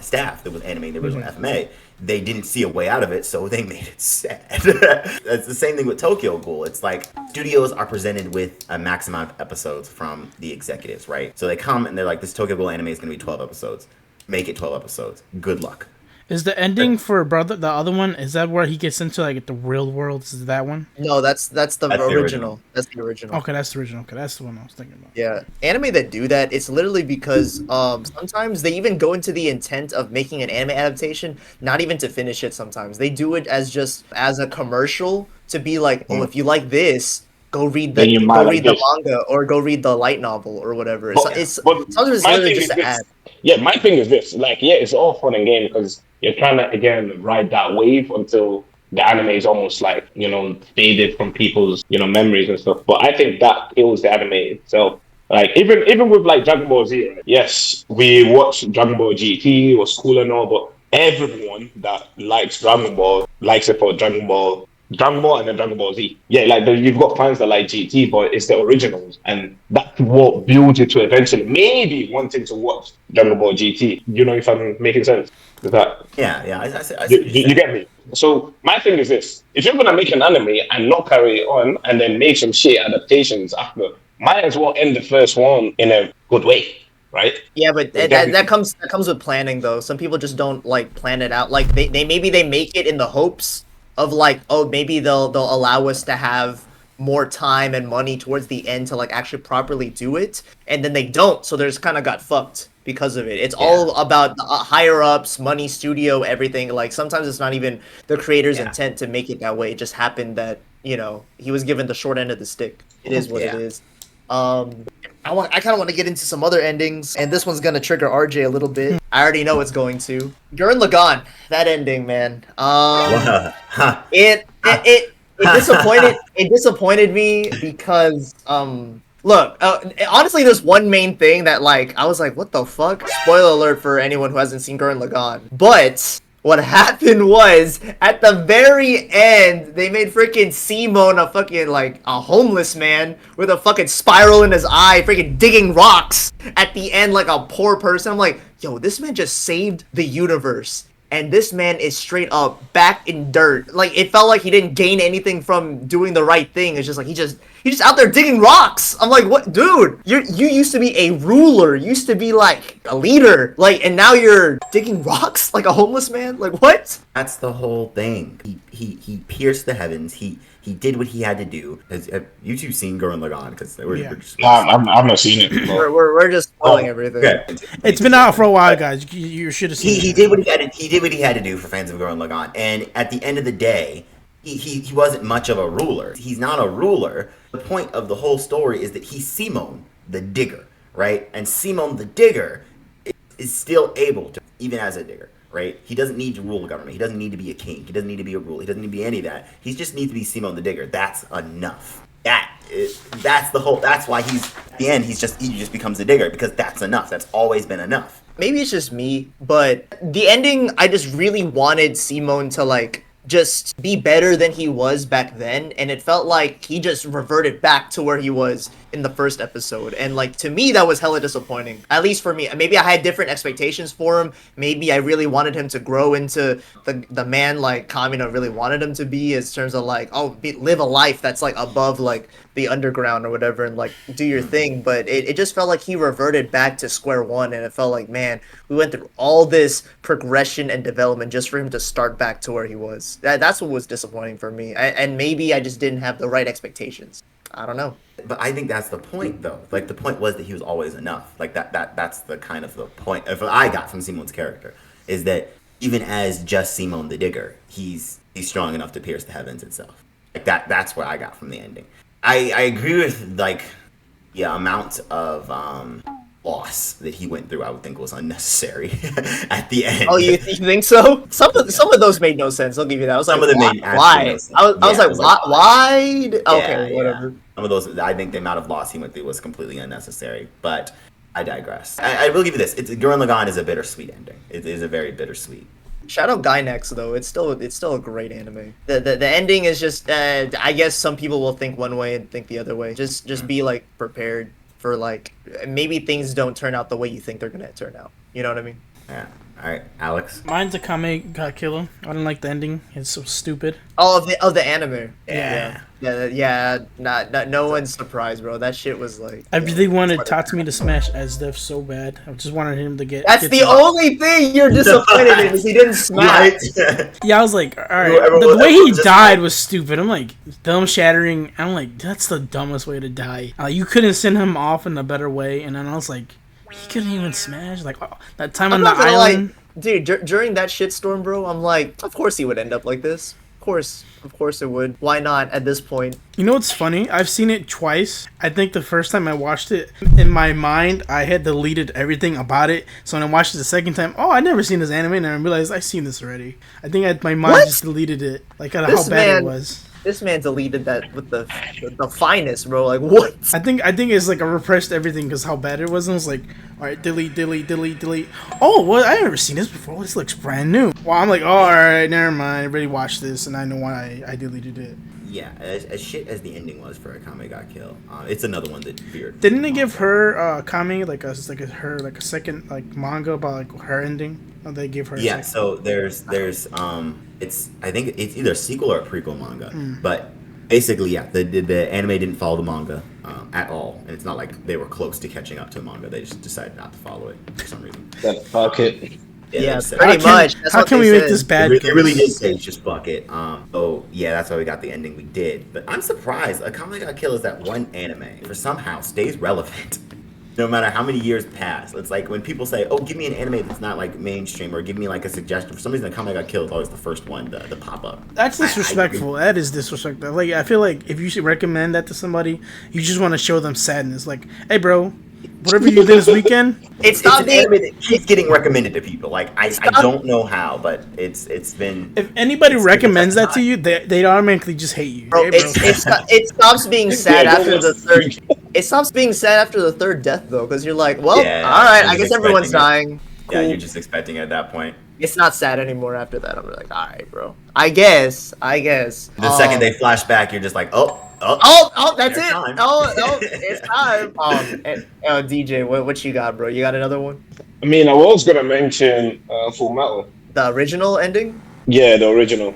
Speaker 2: staff that was animating the original FMA. They didn't see a way out of it, so they made it sad. It's the same thing with Tokyo Ghoul. It's like studios are presented with a max amount of episodes from the executives, right? So they come and they're like, this Tokyo Ghoul anime is going to be 12 episodes. Make it 12 episodes. Good luck.
Speaker 3: Is the ending for brother the other one? Is that where he gets into like the real world? Is that one?
Speaker 4: No, that's the original. That's the original.
Speaker 3: Okay, that's the original. Okay, that's the one I was thinking about.
Speaker 4: Yeah, anime that do that, it's literally because sometimes they even go into the intent of making an anime adaptation, not even to finish it. Sometimes they do it as just as a commercial to be like, oh, if you like this, go read the manga or go read the light novel or whatever.
Speaker 6: But
Speaker 4: Sometimes it's literally just an ad.
Speaker 6: Yeah, my thing is this. Like, yeah, it's all fun and game because you're trying to, again, ride that wave until the anime is almost like, faded from people's, memories and stuff. But I think that kills the anime itself. Like, even with, like, Dragon Ball Z, right? Yes, we watch Dragon Ball GT, was cool and all, but everyone that likes Dragon Ball likes it for Dragon Ball and then Dragon Ball Z. Yeah, like you've got fans that like GT, but it's the originals, and that's what builds you to eventually maybe wanting to watch Dragon Ball GT. You know, if I'm making sense. Is that?
Speaker 2: Yeah. I
Speaker 6: you get me. So my thing is this: if you're gonna make an anime and not carry it on, and then make some shit adaptations after, might as well end the first one in a good way. Right?
Speaker 4: Yeah, but that comes with planning though. Some people just don't like plan it out. Like they maybe they make it in the hopes of like, oh, maybe they'll allow us to have more time and money towards the end to like actually properly do it, and then they don't, so they're just kind of got fucked because of it. It's all about higher ups, money, studio, everything. Like sometimes it's not even the creator's intent to make it that way. It just happened that he was given the short end of the stick. It is what it is. I kind of want to get into some other endings, and this one's gonna trigger RJ a little bit. I already know it's going to. Gurren Lagann, that ending, man. It disappointed. It disappointed me because look, honestly, there's one main thing that like I was like, what the fuck? Spoiler alert for anyone who hasn't seen Gurren Lagann, but. What happened was, at the very end, they made freaking Simon a fucking, like, a homeless man with a fucking spiral in his eye, freaking digging rocks at the end like a poor person. I'm like, yo, this man just saved the universe. And this man is straight up back in dirt. Like, it felt like he didn't gain anything from doing the right thing. It's just like, he just out there digging rocks. I'm like, what, dude? You used to be a ruler. You used to be like a leader. Like, and now you're digging rocks like a homeless man. Like, what?
Speaker 2: That's the whole thing. He pierced the heavens. He did what he had to do. Have you two seen Gurren Lagann? Because we're just...
Speaker 6: I've not seen it.
Speaker 4: We're just spoiling everything.
Speaker 2: Okay.
Speaker 3: It's been out for a while, guys. You should have seen.
Speaker 2: He did what he had. He did what he had to do for fans of Gurren Lagann. And at the end of the day, he wasn't much of a ruler. He's not a ruler. The point of the whole story is that he's Simon the Digger, right? And Simon the Digger is still able to, even as a digger. Right? He doesn't need to rule the government. He doesn't need to be a king. He doesn't need to be a ruler. He doesn't need to be any of that. He just needs to be Simon the Digger. That's enough. That's the whole. That's why he's at the end. He just becomes a digger because that's enough. That's always been enough.
Speaker 4: Maybe it's just me, but the ending, I just really wanted Simon to like just be better than he was back then, and it felt like he just reverted back to where he was in the first episode, and like to me that was hella disappointing, at least for me. Maybe I had different expectations for him. Maybe I really wanted him to grow into the man like Kamina really wanted him to be, in terms of like, live a life that's like above like the underground or whatever, and like do your thing. But it just felt like he reverted back to square one, and it felt like, man, we went through all this progression and development just for him to start back to where he was. That's what was disappointing for me, and maybe I just didn't have the right expectations. I don't know.
Speaker 2: But I think that's the point, though. Like, the point was that he was always enough. Like, that's the kind of the point if I got from Simon's character, is that even as just Simon the Digger, he's strong enough to pierce the heavens itself. Like, that's what I got from the ending. I agree with, like, the amount of loss that he went through. I would think was unnecessary at the end.
Speaker 4: Oh, you think so? Some of those made no sense. I'll give you that. I was
Speaker 2: some
Speaker 4: like,
Speaker 2: of them made
Speaker 4: why?
Speaker 2: No sense.
Speaker 4: I was like, why? Okay, whatever.
Speaker 2: Yeah. Some of those, I think the amount of loss he went through was completely unnecessary. But I digress. I will give you this. Gurren Lagann is a bittersweet ending. It is a very bittersweet.
Speaker 4: Shout out Gainax though. It's still a great anime. The ending is just I guess some people will think one way and think the other way. Just be like prepared for like maybe things don't turn out the way you think they're gonna turn out. You know what I mean?
Speaker 2: Yeah. All right, Alex.
Speaker 3: Mine's Akame ga Kill. I don't like the ending. It's so stupid.
Speaker 4: Oh, of the anime.
Speaker 3: Yeah.
Speaker 4: Not no one's surprised, bro. That shit was like.
Speaker 3: I really wanted Tatsumi to smash Esdeath so bad. I just wanted him to get.
Speaker 4: That's the only thing you're disappointed in is he didn't smash.
Speaker 3: Yeah, I was like, all right. The way he died was stupid. I'm like, thumb shattering. I'm like, that's the dumbest way to die. You couldn't send him off in a better way. And then I was like, he couldn't even smash. Like that time on the island.
Speaker 4: Dude, during that shitstorm, bro, I'm like, of course he would end up like this. Of course it would. Why not at this point?
Speaker 3: You know what's funny? I've seen it twice. I think the first time I watched it, in my mind, I had deleted everything about it. So when I watched it the second time, I never seen this anime, and I realized I've seen this already. I think my mind just deleted it, like how bad it was.
Speaker 4: This man deleted that with the finest, bro. Like what?
Speaker 3: I think it's like I repressed everything because how bad it was. And I was like, all right, delete. Oh, well, I never seen this before. This looks brand new. Well, I'm like, oh, all right, never mind. Everybody watched this, and I know why I deleted it.
Speaker 2: Yeah, as shit as the ending was for Akame ga Kill, it's another one that veered.
Speaker 3: Didn't they give her Kami like a second like manga about like her ending? Or they give her.
Speaker 2: Yeah, so there's I think it's either a sequel or a prequel manga, but basically, yeah, the anime didn't follow the manga at all, and it's not like they were close to catching up to the manga. They just decided not to follow it for some reason.
Speaker 6: Fuck it.
Speaker 4: Yeah, pretty much.
Speaker 3: How can we make this bad?
Speaker 2: It really did say just fuck it. Oh yeah, that's why we got the ending we did. But I'm surprised. Akame ga Kill is that one anime for somehow stays relevant. No matter how many years pass. It's like when people say, oh, give me an anime that's not like mainstream, or give me like a suggestion. For some reason, Akame ga Kill is always the first one to pop up.
Speaker 3: That's disrespectful. That is disrespectful. Like, I feel like if you should recommend that to somebody, you just want to show them sadness. Like, hey, bro, whatever you did this weekend.
Speaker 2: It's an anime that keeps getting recommended to people. Like, I don't know how, but it's been...
Speaker 3: If anybody recommends that to you, they automatically just hate you.
Speaker 4: Bro,
Speaker 3: hey,
Speaker 4: it stops being sad after the third... It stops being sad after the third death, though, because you're like, well, all right, I guess everyone's dying.
Speaker 2: Cool. Yeah, you're just expecting it at that point.
Speaker 4: It's not sad anymore after that. I'm like, all right, bro. I guess.
Speaker 2: The second they flash back, you're just like, oh,
Speaker 4: that's it.
Speaker 2: Time.
Speaker 4: Oh, it's time. DJ, what you got, bro? You got another one?
Speaker 6: I mean, I was gonna mention Full Metal.
Speaker 4: The original ending?
Speaker 6: Yeah, the original.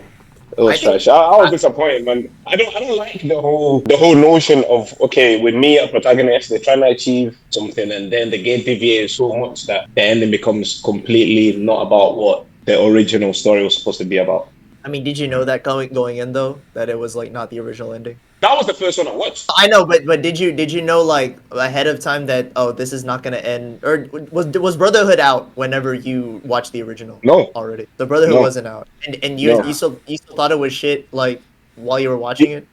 Speaker 6: It was trash. I was disappointed, man. I don't like the whole notion of, okay, with me, a protagonist, they're trying to achieve something, and then they get deviated so much that the ending becomes completely not about what the original story was supposed to be about.
Speaker 4: I mean, did you know that going in though, that it was like not the original ending?
Speaker 6: That was the first one I watched.
Speaker 4: I know, but did you know like ahead of time that this is not gonna end, or was Brotherhood out whenever you watched the original?
Speaker 6: No,
Speaker 4: already the Brotherhood wasn't out, and you still thought it was shit like while you were watching it.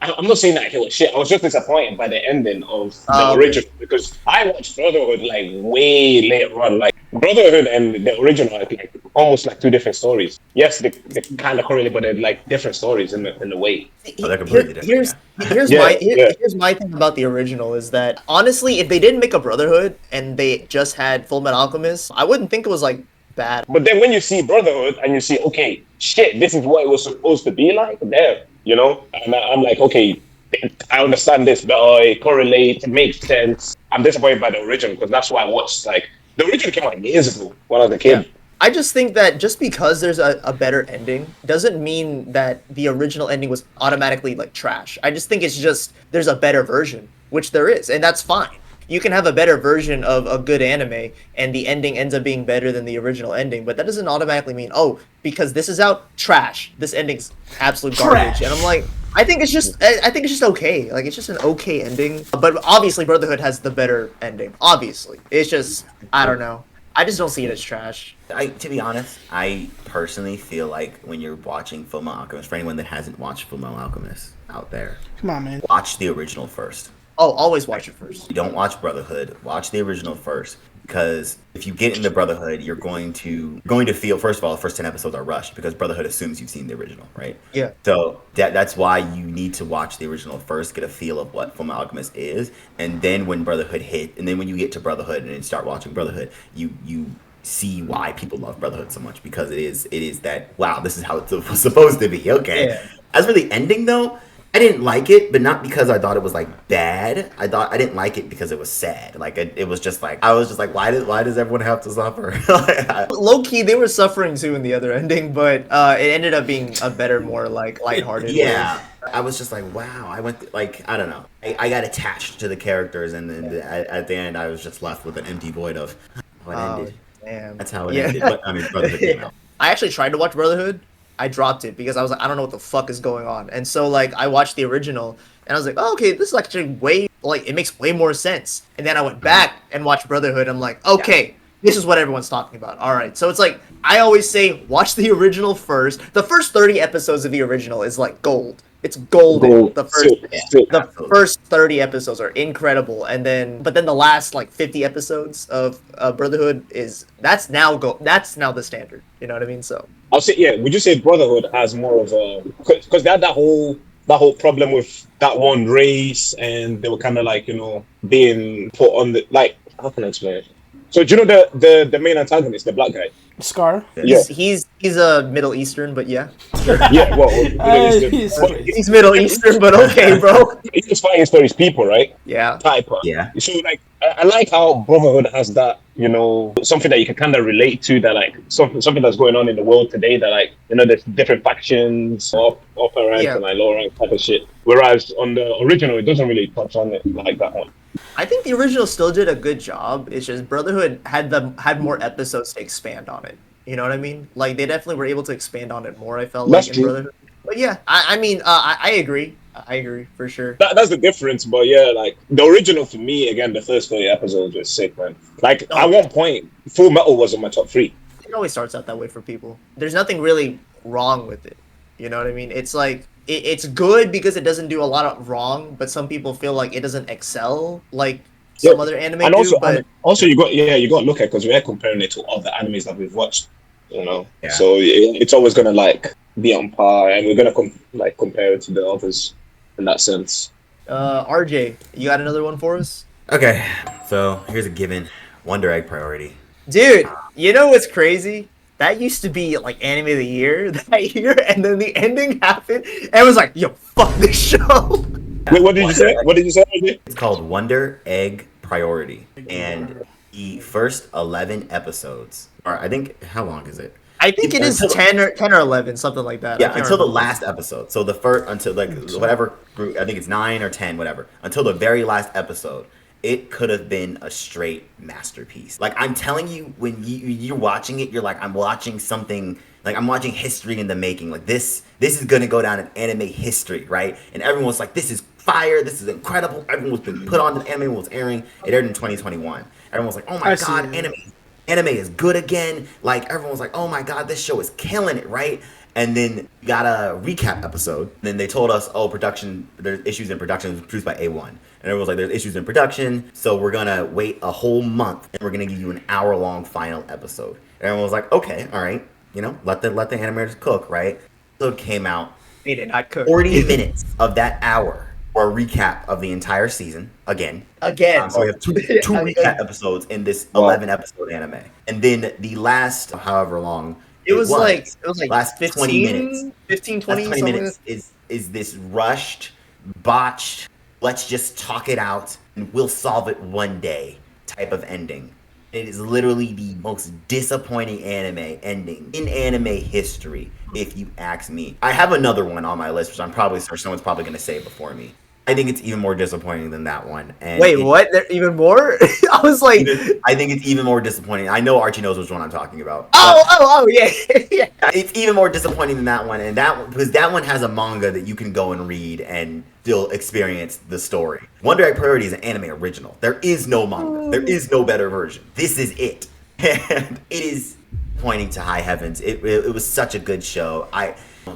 Speaker 6: I'm not saying that it was shit. I was just disappointed by the ending of the original because I watched Brotherhood like way later on. Like Brotherhood and the original are like almost like two different stories. Yes, they kind of correlate, but they're like different stories in the way.
Speaker 4: Here's my thing about the original is that honestly, if they didn't make a Brotherhood and they just had Full Metal Alchemist, I wouldn't think it was like bad.
Speaker 6: But then when you see Brotherhood and you see, okay, shit, this is what it was supposed to be like there. You know, and I'm like, okay, I understand this, but it correlates, it makes sense. I'm disappointed by the original because that's why I watched. Like, the original came out like years ago when I was a kid.
Speaker 4: Yeah. I just think that just because there's a better ending doesn't mean that the original ending was automatically like trash. I just think it's just there's a better version, which there is, and that's fine. You can have a better version of a good anime and the ending ends up being better than the original ending, but that doesn't automatically mean, because this is out, trash. This ending's absolute garbage. And I'm like, I think it's just okay. Like, it's just an okay ending. But obviously Brotherhood has the better ending. Obviously. It's just, I don't know. I just don't see it as trash.
Speaker 2: To be honest, I personally feel like when you're watching Fullmetal Alchemist, for anyone that hasn't watched Fullmetal Alchemist out there,
Speaker 3: come on, man,
Speaker 2: watch the original first.
Speaker 4: Oh, always watch it first.
Speaker 2: You don't watch Brotherhood. Watch the original first, because if you get into Brotherhood, you're going to feel, first of all, the first 10 episodes are rushed because Brotherhood assumes you've seen the original, right?
Speaker 4: Yeah.
Speaker 2: So that's why you need to watch the original first, get a feel of what Fullmetal Alchemist is, and then when Brotherhood hit, and then when you get to Brotherhood and then start watching Brotherhood, you see why people love Brotherhood so much, because it is that, wow, this is how it's supposed to be. Okay.
Speaker 4: Yeah.
Speaker 2: As for the ending though, I didn't like it, but not because I thought it was like bad. I didn't like it because it was sad. Like it was just like I was just like, why does everyone have to suffer?
Speaker 4: Low key, they were suffering too in the other ending, but it ended up being a better, more like lighthearted.
Speaker 2: Yeah, I was just like, wow. I went like I don't know. I got attached to the characters, and then at the end, I was just left with an empty void of how it ended.
Speaker 4: Damn.
Speaker 2: That's how it ended. But I mean, Brotherhood came out.
Speaker 4: I actually tried to watch Brotherhood. I dropped it because I was like, I don't know what the fuck is going on. And so like I watched the original and I was like, oh, okay, this is actually way like it makes way more sense. And then I went back and watched Brotherhood. I'm like, okay, this is what everyone's talking about. All right. So it's like I always say watch the original first. The first 30 episodes of the original is like gold. It's golden. The first 30 episodes are incredible, and then the last like 50 episodes of Brotherhood that's now the standard. You know what I mean? So
Speaker 6: I'll say, yeah. Would you say Brotherhood has more of a because they had that whole problem with that one race, and they were kind of like being put on the like how can I explain it? So do you know the main antagonist, the black guy?
Speaker 3: Scar?
Speaker 4: He's a Middle Eastern, but yeah.
Speaker 6: Yeah, well,
Speaker 4: he's Middle Eastern, but okay, bro.
Speaker 6: He's just fighting for his people, right?
Speaker 4: Yeah.
Speaker 6: Type.
Speaker 2: Yeah.
Speaker 6: So like, I like how Brotherhood has that, something that you can kind of relate to, that like something that's going on in the world today, that like, there's different factions, upper rank and like lower rank type of shit. Whereas on the original, it doesn't really touch on it like that one.
Speaker 4: I think the original still did a good job. It's just Brotherhood had more episodes to expand on it. You know what I mean? Like they definitely were able to expand on it more. I felt
Speaker 6: that's
Speaker 4: like
Speaker 6: true.
Speaker 4: in Brotherhood. But yeah, I agree. I agree for sure.
Speaker 6: That's the difference. But yeah, like the original for me, again, the first 30 episodes was sick, man. Like at one point, Full Metal was in my top 3.
Speaker 4: It always starts out that way for people. There's nothing really wrong with it. You know what I mean? It's like it's good because it doesn't do a lot of wrong, but some people feel like it doesn't excel like some other anime
Speaker 6: and also,
Speaker 4: do. But
Speaker 6: also you got to look at, because we're comparing it to other animes that we've watched,
Speaker 2: Yeah.
Speaker 6: So it's always gonna like be on par, and we're gonna compare it to the others in that sense.
Speaker 4: RJ, you got another one for us?
Speaker 2: Okay, so here's a given Wonder Egg priority.
Speaker 4: Dude, you know what's crazy? That used to be like anime of the year that year, and then the ending happened, and it was like, yo, fuck this show.
Speaker 6: Wait, what did you say? What did you say?
Speaker 2: It's called Wonder Egg Priority, and the first 11 episodes, or I think, how long is it?
Speaker 4: I think it is 10 or 11, something like that.
Speaker 2: Yeah, until the last episode. So the first, until like whatever group, I think it's 9 or 10, whatever. Until the very last episode, it could have been a straight masterpiece. Like I'm telling you, when you're watching it, you're like, I'm watching something. Like I'm watching history in the making. Like this is gonna go down in anime history, right? And everyone was like, this is fire. This is incredible. Everyone was been put on. The anime was airing. It aired in 2021. Everyone was like, oh my god, anime is good again. Like everyone was like, oh my god, this show is killing it, right? And then we got a recap episode. Then they told us, oh, there's issues in production. It was produced by A1. And everyone was like, there's issues in production, so we're gonna wait a whole month and we're gonna give you an hour-long final episode. And everyone was like, okay, all right, let the animators cook, right? Episode came out.
Speaker 4: They did not cook.
Speaker 2: 40 minutes of that hour or a recap of the entire season again. So we have two recap episodes in this 11 episode anime, and then the last however long
Speaker 4: it was like
Speaker 2: last
Speaker 4: 15,
Speaker 2: 20 minutes.
Speaker 4: 15, 20,
Speaker 2: last 20 minutes is this rushed, botched, let's just talk it out and we'll solve it one day type of ending. It is literally the most disappointing anime ending in anime history, if you ask me. I have another one on my list, which someone's probably going to say before me. I think it's even more disappointing than that one. And
Speaker 4: wait, what? Even more? I was like...
Speaker 2: I think it's even more disappointing. I know Archie knows which one I'm talking about.
Speaker 4: Oh, yeah.
Speaker 2: It's even more disappointing than that one, and because that one has a manga that you can go and read and still experience the story. Wonder Egg Priority is an anime original. There is no manga. There is no better version. This is it. And it is pointing to high heavens. It was such a good show.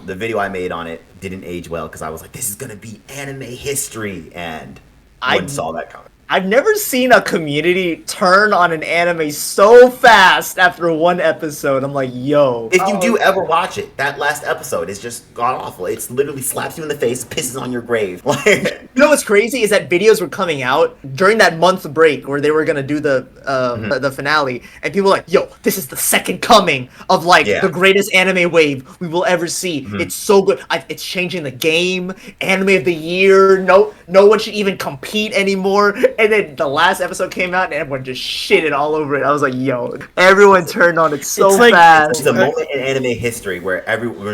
Speaker 2: The video I made on it didn't age well because I was like, this is going to be anime history, and I saw that coming.
Speaker 4: I've never seen a community turn on an anime so fast after one episode. I'm like, yo.
Speaker 2: If you do ever watch it, that last episode is just god awful. It's literally slaps you in the face, pisses on your grave.
Speaker 4: You know what's crazy is that videos were coming out during that month break where they were gonna do the finale, and people were like, yo, this is the second coming of like the greatest anime wave we will ever see. It's so good. It's changing the game. Anime of the year. No one should even compete anymore. And then the last episode came out and everyone just shitted all over it. I was like, yo, everyone turned on it so fast.
Speaker 2: It's a moment in anime history where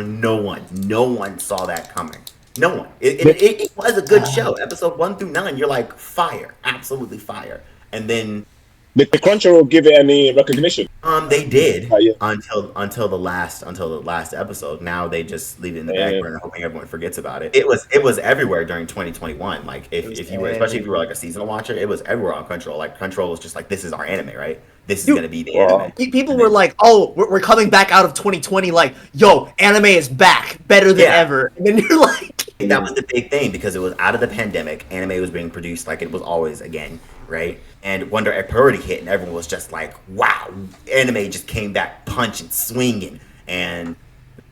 Speaker 2: no one saw that coming. No one. It was a good show. Episode 1 through 9, you're like, fire. Absolutely fire. And then
Speaker 6: Did the Crunchyroll give it any recognition?
Speaker 2: They did until the last episode. Now they just leave it in the back burner, hoping everyone forgets about it. It was everywhere during 2021. Like if you were, especially if you were like a seasonal watcher, it was everywhere on Crunchyroll. Like Crunchyroll was just like, this is our anime, right? This is gonna be the anime.
Speaker 4: People were like, oh, we're coming back out of 2020. Like, yo, anime is back, better than ever. And then you're like,
Speaker 2: that was the big thing because it was out of the pandemic. Anime was being produced like it was always again, right? And Wonder Egg Priority hit, and everyone was just like, wow, anime just came back punching, swinging, and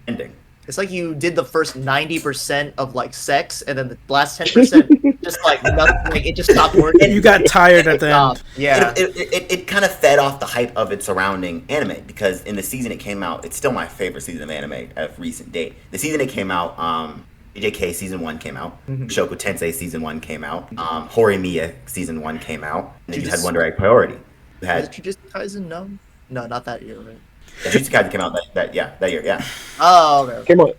Speaker 2: ending.
Speaker 4: It's like you did the first 90% of like sex, and then the last 10% just like nothing. Like, it just stopped working.
Speaker 3: And you got tired at the end.
Speaker 4: Yeah,
Speaker 2: it kind of fed off the hype of it surrounding anime because in the season it came out, it's still my favorite season of anime of recent date. The season it came out, JJK season 1 came out. Shoku Tensei season 1 came out. Horimiya season 1 came out. And then you had Wonder Egg Priority. You had
Speaker 4: Jujutsu Kaisen? No, not that year, right?
Speaker 2: Jujutsu Kaisen came out that year, yeah.
Speaker 4: Oh, okay.
Speaker 6: Came out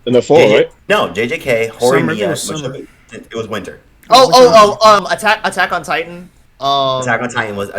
Speaker 6: in the fall, right?
Speaker 2: No, JJK, Horimiya. It was winter.
Speaker 4: Attack on Titan.
Speaker 2: Attack on Titan was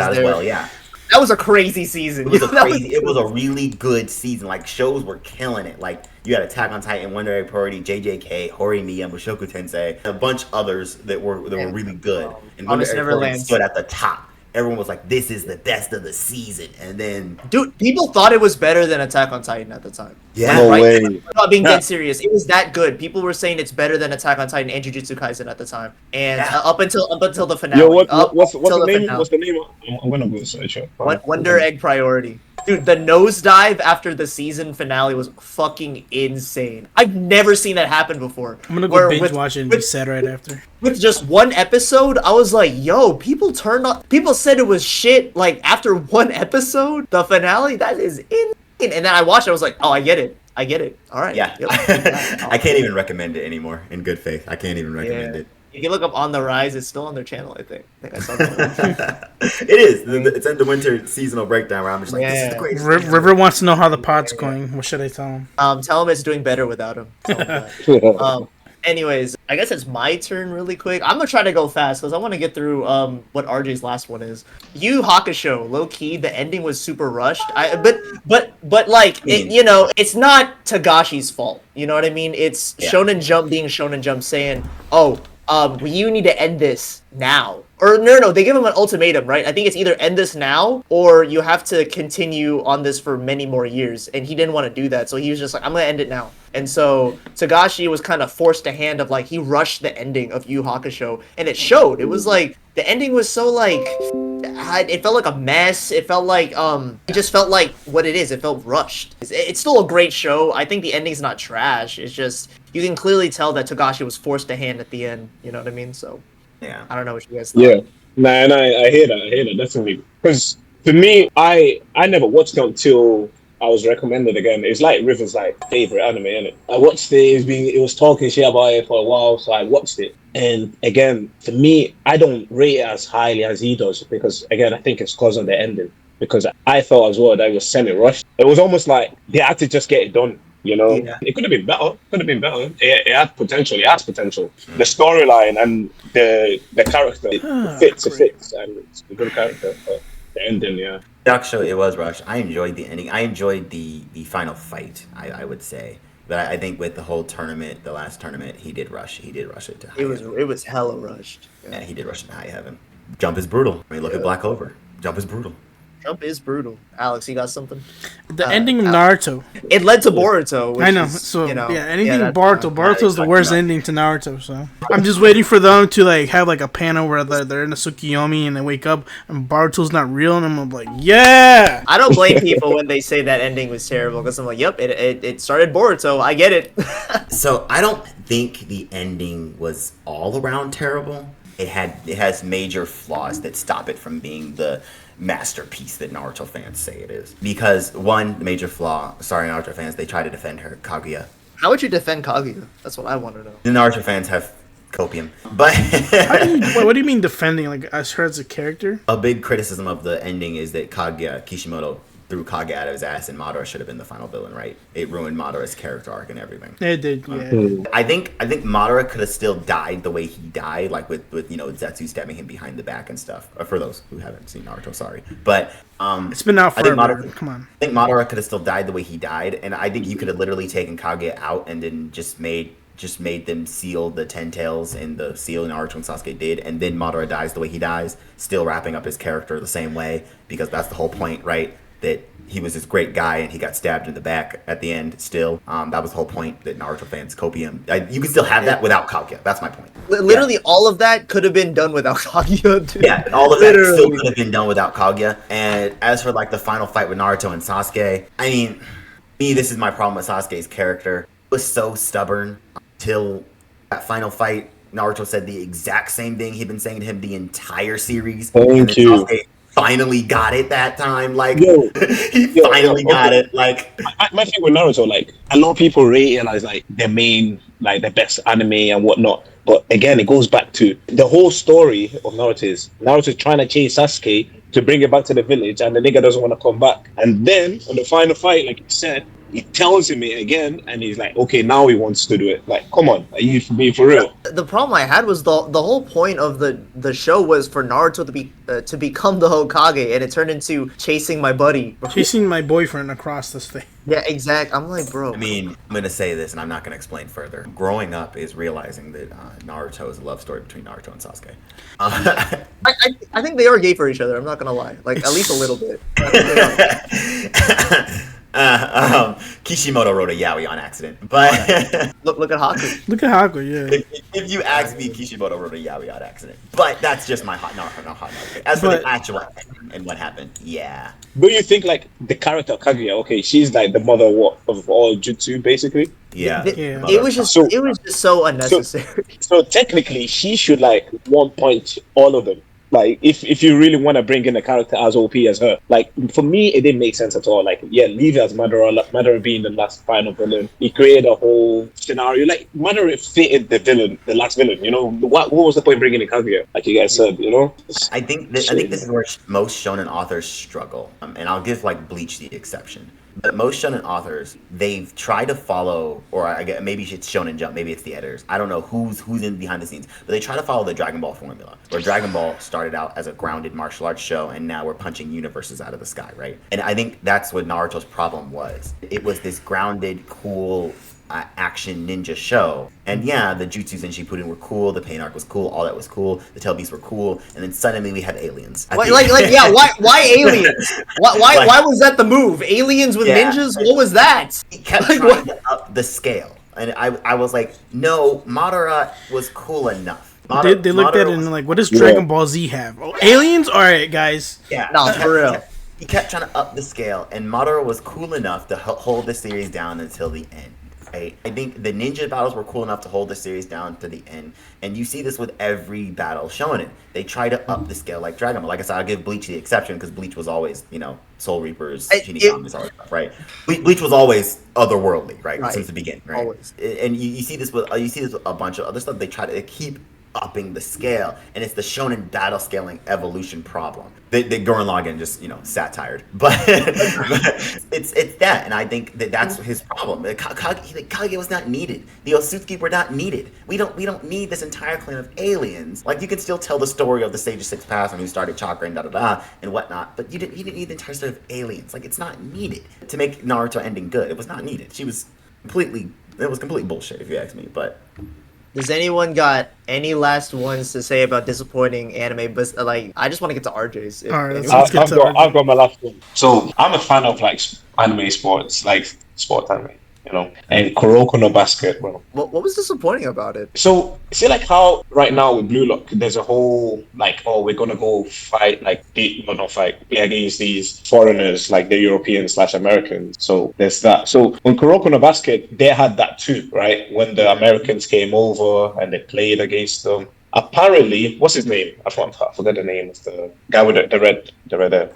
Speaker 2: out as well, yeah.
Speaker 4: That was a crazy season.
Speaker 2: It was a really good season. Like shows were killing it. Like you had Attack on Titan, Wonder Egg Priority, JJK, Horimiya, Mushoku Tensei, and a bunch others that were really good. And Wonder Egg Priority stood at the top. Everyone was like, "This is the best of the season," and then
Speaker 4: dude, people thought it was better than Attack on Titan at the time.
Speaker 2: Yeah,
Speaker 6: no
Speaker 4: right?
Speaker 6: way.
Speaker 4: I'm not being dead serious. It was that good. People were saying it's better than Attack on Titan and Jujutsu Kaisen at the time, and up until the finale.
Speaker 6: Yo, what's the name? What's the name? I'm gonna go search it.
Speaker 4: Wonder Egg Priority. Dude, the nosedive after the season finale was fucking insane. I've never seen that happen before.
Speaker 3: I'm gonna go binge watch it and be sad right after. With
Speaker 4: just one episode, I was like, yo, people said it was shit, like, after one episode, the finale, that is insane. And then I watched it, I was like, oh, I get it. All right.
Speaker 2: Yeah. I can't even recommend it anymore, in good faith. I can't even recommend it.
Speaker 4: If you look up On the Rise, it's still on their channel, I think. I saw that.
Speaker 2: It is. It's in the winter seasonal breakdown where I'm just like, this is the greatest.
Speaker 3: River wants to know how the pod's going. What should I tell him?
Speaker 4: Tell him it's doing better without him. Anyways, I guess it's my turn really quick. I'm gonna try to go fast because I want to get through what RJ's last one is. Yu Hakusho, low key, the ending was super rushed. But like it's not Tagashi's fault. You know what I mean? It's Shonen Jump being Shonen Jump saying, oh, you need to end this now. Or no, they give him an ultimatum, right? I think it's either end this now or you have to continue on this for many more years. And he didn't want to do that, so he was just like, I'm gonna end it now. And so Tagashi was kind of forced a hand of like he rushed the ending of Yu Hakusho, and it showed. It was like the ending was so like it felt like a mess. It felt like it just felt like what it is. It felt rushed. It's still a great show. I think the ending's not trash. It's just you can clearly tell that Tagashi was forced a hand at the end. You know what I mean? So. Yeah, I don't know what you guys thought.
Speaker 6: Yeah, and I hear that definitely. Because for me, I never watched it until I was recommended again. It's like River's like favorite anime, innit? I watched it. It was talking shit about it for a while, so I watched it. And again, for me, I don't rate it as highly as he does because again, I think it's because of the ending. Because I thought as well that it was semi-rushed. It was almost like they had to just get it done. You know, It could have been better. It had potential. It has potential. The storyline and the character it fits, and it's a good character. But the ending,
Speaker 2: Actually, it was rushed. I enjoyed the ending. I enjoyed the final fight. I would say, but I think with the whole tournament, the last tournament, he did rush. He did rush it to high heaven.
Speaker 4: It was hella rushed.
Speaker 2: Yeah, he did rush it to high heaven. Jump is brutal. I mean, look at Black Clover. Jump is brutal.
Speaker 4: Jump is brutal. Alex, you got something?
Speaker 3: The ending of Naruto.
Speaker 4: It led to Boruto. Which
Speaker 3: I know.
Speaker 4: Is,
Speaker 3: so
Speaker 4: you know,
Speaker 3: yeah, anything
Speaker 4: that's
Speaker 3: Boruto. Boruto's the worst ending to Naruto. So I'm just waiting for them to like have like a panel where they're in a Tsukiyomi and they wake up and Boruto's not real, and I'm like, yeah.
Speaker 4: I don't blame people when they say that ending was terrible because I'm like, yep, it started Boruto. I get it.
Speaker 2: So I don't think the ending was all around terrible. It has major flaws that stop it from being the masterpiece that Naruto fans say it is. Because one major flaw, sorry Naruto fans, they try to defend her, Kaguya.
Speaker 4: How would you defend Kaguya? That's what I want to know.
Speaker 2: The Naruto fans have copium, but
Speaker 3: what do you mean defending? Like as her as a character?
Speaker 2: A big criticism of the ending is that Kishimoto threw Kage out of his ass, and Madara should have been the final villain, right? It ruined Madara's character arc and everything.
Speaker 3: It did, yeah.
Speaker 2: I think Madara could have still died the way he died, like with Zetsu stabbing him behind the back and stuff. For those who haven't seen Naruto, sorry, but
Speaker 3: it's been out forever. Come on.
Speaker 2: I think Madara could have still died the way he died, and I think you could have literally taken Kage out and then just made them seal the 10 tails in the seal Naruto and Sasuke did, and then Madara dies the way he dies, still wrapping up his character the same way, because that's the whole point, right? That he was this great guy and he got stabbed in the back at the end still. That was the whole point that Naruto fans copium. You can still have that without Kaguya. That's my point.
Speaker 4: Literally, all of that could have been done without Kaguya, dude.
Speaker 2: Yeah, all of that still could have been done without Kaguya. And as for like the final fight with Naruto and Sasuke, I mean, this is my problem with Sasuke's character. He was so stubborn until that final fight. Naruto said the exact same thing he'd been saying to him the entire series.
Speaker 6: Thank you.
Speaker 2: Sasuke finally got it that time. Like, he finally got it. Like,
Speaker 6: my thing with Naruto, like, a lot of people rate it as like the main, like the best anime and whatnot. But again, it goes back to the whole story of Naruto is Naruto trying to chase Sasuke to bring it back to the village, and the nigga doesn't want to come back. And then on the final fight, like you said, he tells him it again, and he's like, okay, now he wants to do it. Like, come on, are you being for real?
Speaker 4: The problem I had was the whole point of the show was for Naruto to become the Hokage, and it turned into chasing my buddy.
Speaker 3: Chasing my boyfriend across this thing.
Speaker 4: Yeah, exact. I'm like, bro.
Speaker 2: I mean, I'm going to say this, and I'm not going to explain further. Growing up is realizing that Naruto is a love story between Naruto and Sasuke.
Speaker 4: I think they are gay for each other, I'm not going to lie. Like, at least a little bit.
Speaker 2: Kishimoto wrote a yaoi on accident, but
Speaker 4: look at Haku.
Speaker 3: Look at Haku, yeah.
Speaker 2: If you ask me, Kishimoto wrote a yaoi on accident, but that's just my hot note. As for the actual and what happened, yeah.
Speaker 6: Do you think like the character Kaguya? Okay, she's like the mother of all jutsu, basically.
Speaker 2: Yeah.
Speaker 4: It was just so unnecessary.
Speaker 6: So technically, she should like 1 point all of them. Like, if you really want to bring in a character as OP as her, like, for me, it didn't make sense at all. Like, yeah, leave it as Madara being the last final villain. He created a whole scenario. Like, Madara fitted the last villain, you know? What was the point bringing in Kaguya? Like you guys said, you know?
Speaker 2: I think this is where most shonen authors struggle. And I'll give, like, Bleach the exception. But most shonen authors, they've tried to follow, or I guess maybe it's Shonen Jump, maybe it's the editors. I don't know who's in behind the scenes, but they try to follow the Dragon Ball formula, where Dragon Ball started out as a grounded martial arts show, and now we're punching universes out of the sky, right? And I think that's what Naruto's problem was. It was this grounded, cool action ninja show, and yeah, the jutsus and Shippuden were cool, the pain arc was cool, all that was cool, the tail beasts were cool, and then suddenly we have aliens.
Speaker 4: Why aliens? Why was that the move? Aliens with ninjas? What was that?
Speaker 2: He kept trying to up the scale, and I was like, no, Madara was cool enough.
Speaker 3: They looked at it and like, what does Dragon Ball Z have? Oh, aliens? All right, guys.
Speaker 2: Yeah,
Speaker 4: no, for real.
Speaker 2: He kept trying to up the scale, and Madara was cool enough to hold the series down until the end. I think the ninja battles were cool enough to hold the series down to the end, and you see this with every battle shonen. They try to up the scale like Dragon Ball. Like I said, I'll give Bleach the exception because Bleach was always, Soul Reapers, Shinigamis, all that stuff, right? Bleach was always otherworldly, right? Since the beginning, right? Always. And you see this with a bunch of other stuff. They try to keep upping the scale, and it's the shonen battle scaling evolution problem. The Gurren Lagann just sat tired, but it's that, and I think that's his problem. Kage was not needed. The Otsutsuki were not needed. We don't need this entire clan of aliens. Like, you can still tell the story of the Sage of Six Paths and who started chakra and and whatnot, but you didn't need the entire set of aliens. Like, it's not needed to make Naruto ending good. It was not needed. It was completely bullshit if you ask me, but
Speaker 4: Does anyone got any last ones to say about disappointing anime? But like, I just want to get to RJ's.
Speaker 3: All right,
Speaker 4: anyone-
Speaker 3: let's get to
Speaker 6: I've got my last one. So I'm a fan of like anime sports, like sport anime, you know, and Kuroko no Basket, bro.
Speaker 4: what was disappointing about it?
Speaker 6: So see like how right now with Blue Lock, there's a whole like, oh, we're gonna go fight like not fight, play against these foreigners like the Europeans slash Americans. So there's that. So when Kuroko no Basket, they had that too, right? When the Americans came over and they played against them. Apparently, what's his name? I forget the name of the guy with the red hair.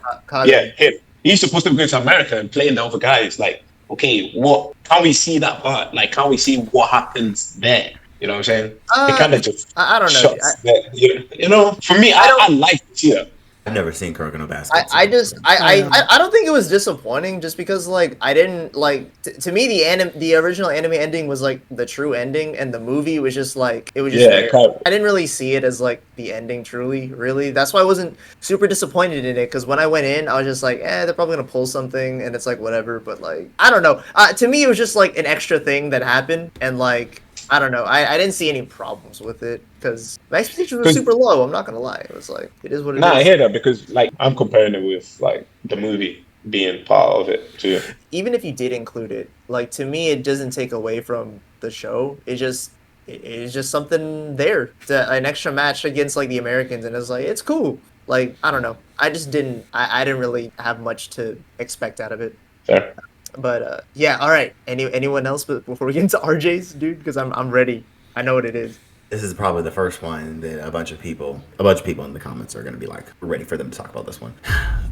Speaker 6: Yeah, him. He's supposed to go to America and play the other guys. Like, okay, what can we see that part? Like, can we see what happens there? You know what I'm saying? They kind of just
Speaker 4: I don't know.
Speaker 6: shots there. You know, for me, I like to see that.
Speaker 2: I've never seen Kuroko no Basket.
Speaker 4: I don't think it was disappointing just because like I didn't like to me the original anime ending was like the true ending and the movie was just like it was just
Speaker 6: Yeah, kind of.
Speaker 4: I didn't really see it as like the ending truly really. That's why I wasn't super disappointed in it because when I went in I was just like they're probably gonna pull something and it's like whatever, but like I don't know, to me it was just like an extra thing that happened and like I don't know. I didn't see any problems with it because my expectations were super low. I'm not gonna lie. It was like it is what it is.
Speaker 6: Nah, I hear that because like I'm comparing it with like the movie being part of it too.
Speaker 4: Even if you did include it, like to me, it doesn't take away from the show. It's just something there, an extra match against like the Americans, and it's like it's cool. Like I don't know. I just didn't. I didn't really have much to expect out of it.
Speaker 6: Fair.
Speaker 4: But yeah, all right. Anyone else? But before we get into RJ's, dude, because I'm ready. I know what it is.
Speaker 2: This is probably the first one that a bunch of people in the comments are going to be like, we're ready for them to talk about this one.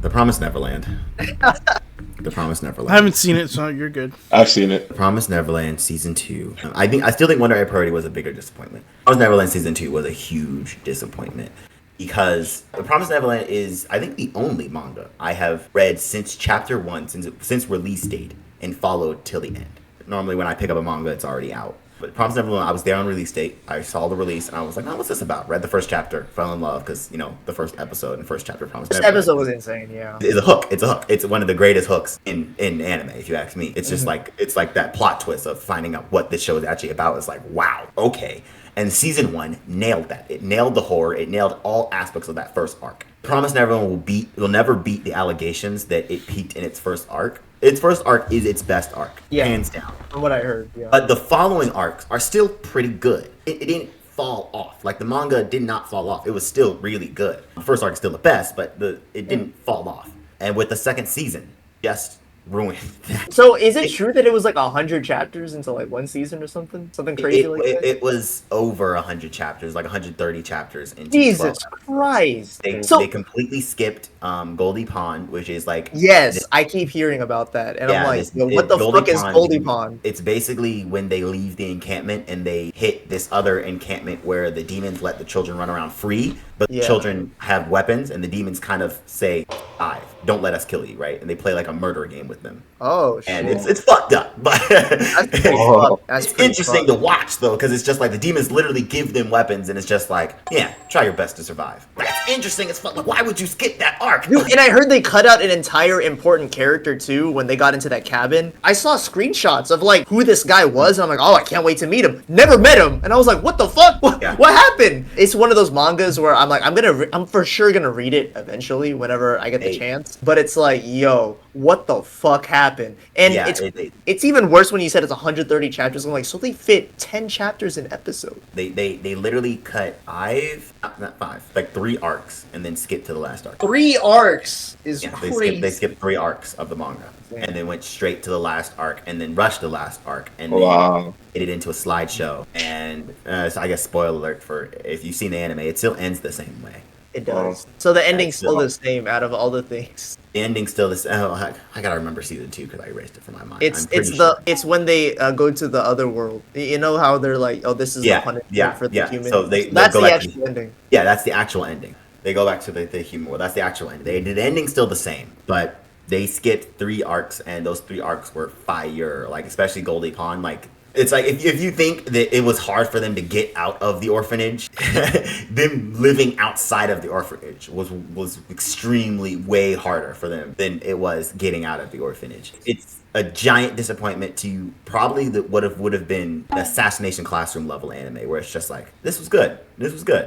Speaker 2: The Promised Neverland. The Promised Neverland.
Speaker 3: I haven't seen it, so you're good.
Speaker 6: I've seen it.
Speaker 2: The Promised Neverland season 2. I still think Wonder Egg Priority was a bigger disappointment. Promised Neverland season 2 was a huge disappointment because The Promised Neverland is, I think, the only manga I have read since chapter 1, since release date, and followed till the end. Normally, when I pick up a manga, it's already out. But Promised Neverland, I was there on release date. I saw the release, and I was like, oh, what's this about? Read the first chapter, fell in love, because, you know, the first episode and first chapter of Promised Neverland.
Speaker 4: This episode was insane, yeah.
Speaker 2: It's a hook. It's a hook. It's one of the greatest hooks in anime, if you ask me. It's just like, it's like that plot twist of finding out what this show is actually about. It's like, wow, okay. And season 1 nailed that. It nailed the horror. It nailed all aspects of that first arc. Promised Neverland will never beat the allegations that it peaked in its first arc. Its first arc is its best arc, hands down.
Speaker 4: From what I heard, yeah.
Speaker 2: But the following arcs are still pretty good. It didn't fall off. Like the manga did not fall off. It was still really good. The first arc is still the best, but it didn't fall off. And with the second season, just ruined that.
Speaker 4: So is it true that it was like 100 chapters into like one season or something? Something crazy like that?
Speaker 2: It was over 100 chapters, like 130 chapters into
Speaker 4: Jesus
Speaker 2: 12.
Speaker 4: Christ.
Speaker 2: They completely skipped Goldie Pond, which is like
Speaker 4: I keep hearing about that, and I'm like, what the
Speaker 2: Goldie
Speaker 4: fuck is Goldie Pond?
Speaker 2: It's basically when they leave the encampment and they hit this other encampment where the demons let the children run around free, but the children have weapons, and the demons kind of say, don't let us kill you, right? And they play like a murder game with them.
Speaker 4: Oh, shit.
Speaker 2: And it's fucked up, but it's interesting to watch though, because it's just like the demons literally give them weapons, and it's just like, yeah, try your best to survive. That's interesting as fuck. Like, why would you skip that arc?
Speaker 4: Dude, and I heard they cut out an entire important character too when they got into that cabin. I saw screenshots of like who this guy was, and I'm like, oh, I can't wait to meet him. Never met him, and I was like, what the fuck? What happened? It's one of those mangas where I'm like, I'm for sure gonna read it eventually whenever I get the chance. But it's like, yo, what the fuck happened? And it's even worse when you said it's 130 chapters. I'm like, so they fit 10 chapters an episode.
Speaker 2: They literally cut not five, like 3 arcs and then skipped to the last arc.
Speaker 4: 3 arcs is crazy.
Speaker 2: They skipped 3 arcs of the manga. And then went straight to the last arc and then rushed the last arc and then made it into a slideshow. And so I guess spoiler alert for if you've seen the anime, it still ends the same way.
Speaker 4: It does. So the ending's still the same out of all the things.
Speaker 2: The ending's still the same. Oh, I gotta remember season 2 because I erased it from my mind.
Speaker 4: It's when they go to the other world. You know how they're like, oh, this is the punishment for the humans.
Speaker 2: So
Speaker 4: that's the actual ending.
Speaker 2: Yeah, that's the actual ending. They go back to the human world. That's the actual ending. The ending's still the same, but they skipped 3 arcs, and those 3 arcs were fire. Like especially Goldie Pond, like It's like if you think that it was hard for them to get out of the orphanage, them living outside of the orphanage was extremely way harder for them than it was getting out of the orphanage. It's a giant disappointment to probably what would have been an Assassination Classroom level anime, where it's just like, this was good.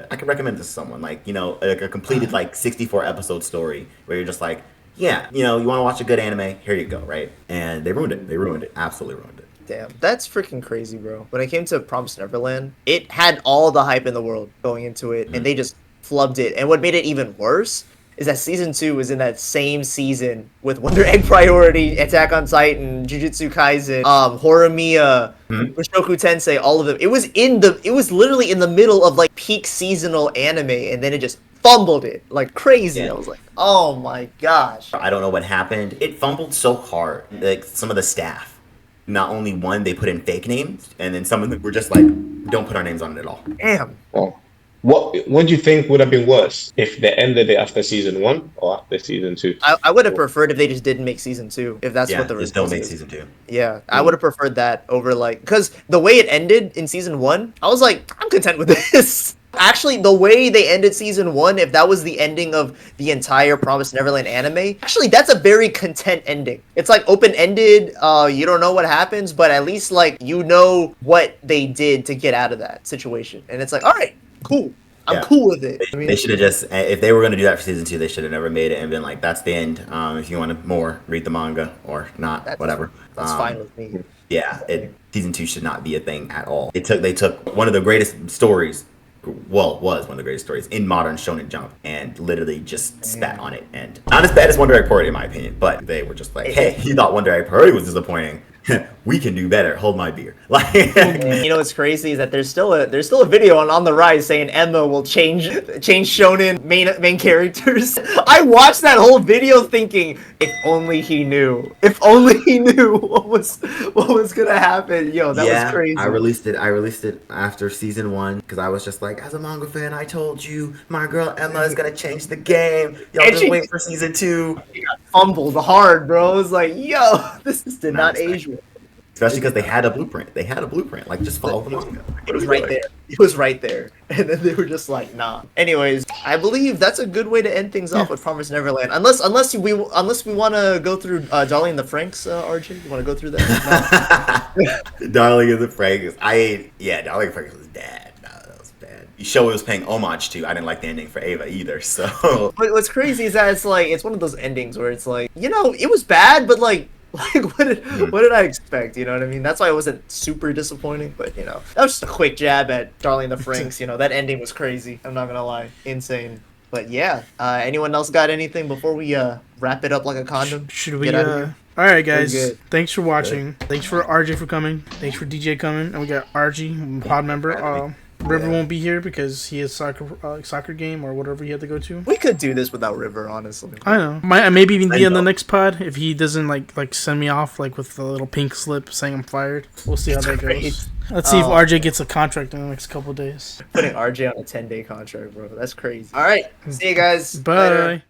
Speaker 2: I could recommend this to someone. Like, you know, like a completed like 64 episode story where you're just like, yeah, you know, you want to watch a good anime, here you go, right? And they ruined it. Absolutely ruined it.
Speaker 4: Damn, that's freaking crazy, bro. When it came to Promised Neverland, it had all the hype in the world going into it, and they just flubbed it. And what made it even worse is that season 2 was in that same season with Wonder Egg Priority, Attack on Titan, Jujutsu Kaisen, Horimiya, Mushoku Tensei, all of them. It was literally in the middle of like peak seasonal anime, and then it just fumbled it like crazy. I was like, oh my gosh.
Speaker 2: I don't know what happened. It fumbled so hard. Like some of the staff, not only one, they put in fake names, and then some of them were just like, don't put our names on it at all.
Speaker 4: Damn.
Speaker 6: Oh. What do you think would have been worse if they ended it after season 1 or after season 2?
Speaker 4: I would have preferred if they just didn't make season 2, if that's what the
Speaker 2: just don't make
Speaker 4: is.
Speaker 2: season 2.
Speaker 4: Yeah, I would have preferred that over like, because the way it ended in season 1, I was like, I'm content with this. Actually, the way they ended season 1, if that was the ending of the entire Promised Neverland anime, actually, that's a very content ending. It's like open-ended, you don't know what happens, but at least like you know what they did to get out of that situation. And it's like, all right, cool. I'm cool with it. I mean,
Speaker 2: they should have just, if they were going to do that for season 2, they should have never made it and been like, that's the end. If you want more, read the manga or not, whatever.
Speaker 4: That's fine with me.
Speaker 2: Yeah, season 2 should not be a thing at all. They took one of the greatest stories, was one of the greatest stories in modern Shonen Jump, and literally just spat on it. And not as bad as Wonder Egg Priority in my opinion, but they were just like, hey, you thought Wonder Egg Priority was disappointing. We can do better. Hold my beer. Like,
Speaker 4: you know what's crazy is that there's still a video on the rise saying Emma will change shonen main characters. I watched that whole video thinking, if only he knew what was gonna happen. Yo, that was crazy.
Speaker 2: I released it after season 1 because I was just like, as a manga fan, I told you my girl Emma is gonna change the game. Y'all just wait for season 2.
Speaker 4: She got fumbled hard, bro. It was like, yo, this did not age well.
Speaker 2: Especially because they had a blueprint. Like, just follow the manga.
Speaker 4: It was right there. It was right there. And then they were just like, nah. Anyways, I believe that's a good way to end things off with Promised Neverland. Unless we want to go through Darling in the Franxx, RJ. You want to go through that?
Speaker 2: No. Darling in the Franxx. Darling in the Franxx was bad. No, that was bad. The show it was paying homage to. I didn't like the ending for Ava either. So.
Speaker 4: But what's crazy is that it's one of those endings where it's like, you know, it was bad, but like what did I expect? You know what I mean? That's why it wasn't super disappointing. But you know, that was just a quick jab at Darling in the Franxx. You know, that ending was crazy. I'm not gonna lie, insane. But yeah, anyone else got anything before we wrap it up like a condom?
Speaker 3: Should we? All right, guys. Thanks for watching. Thanks for RJ for coming. Thanks for DJ coming. And we got RG, pod member. River won't be here because he has soccer game or whatever he had to go to.
Speaker 4: We could do this without River, honestly.
Speaker 3: I know. Maybe even be on the next pod if he doesn't like send me off like with a little pink slip saying I'm fired. We'll see how that goes. Let's see if RJ gets a contract in the next couple of days.
Speaker 4: Putting RJ on a 10-day contract, bro. That's crazy. All right. See you guys.
Speaker 3: Bye. Later.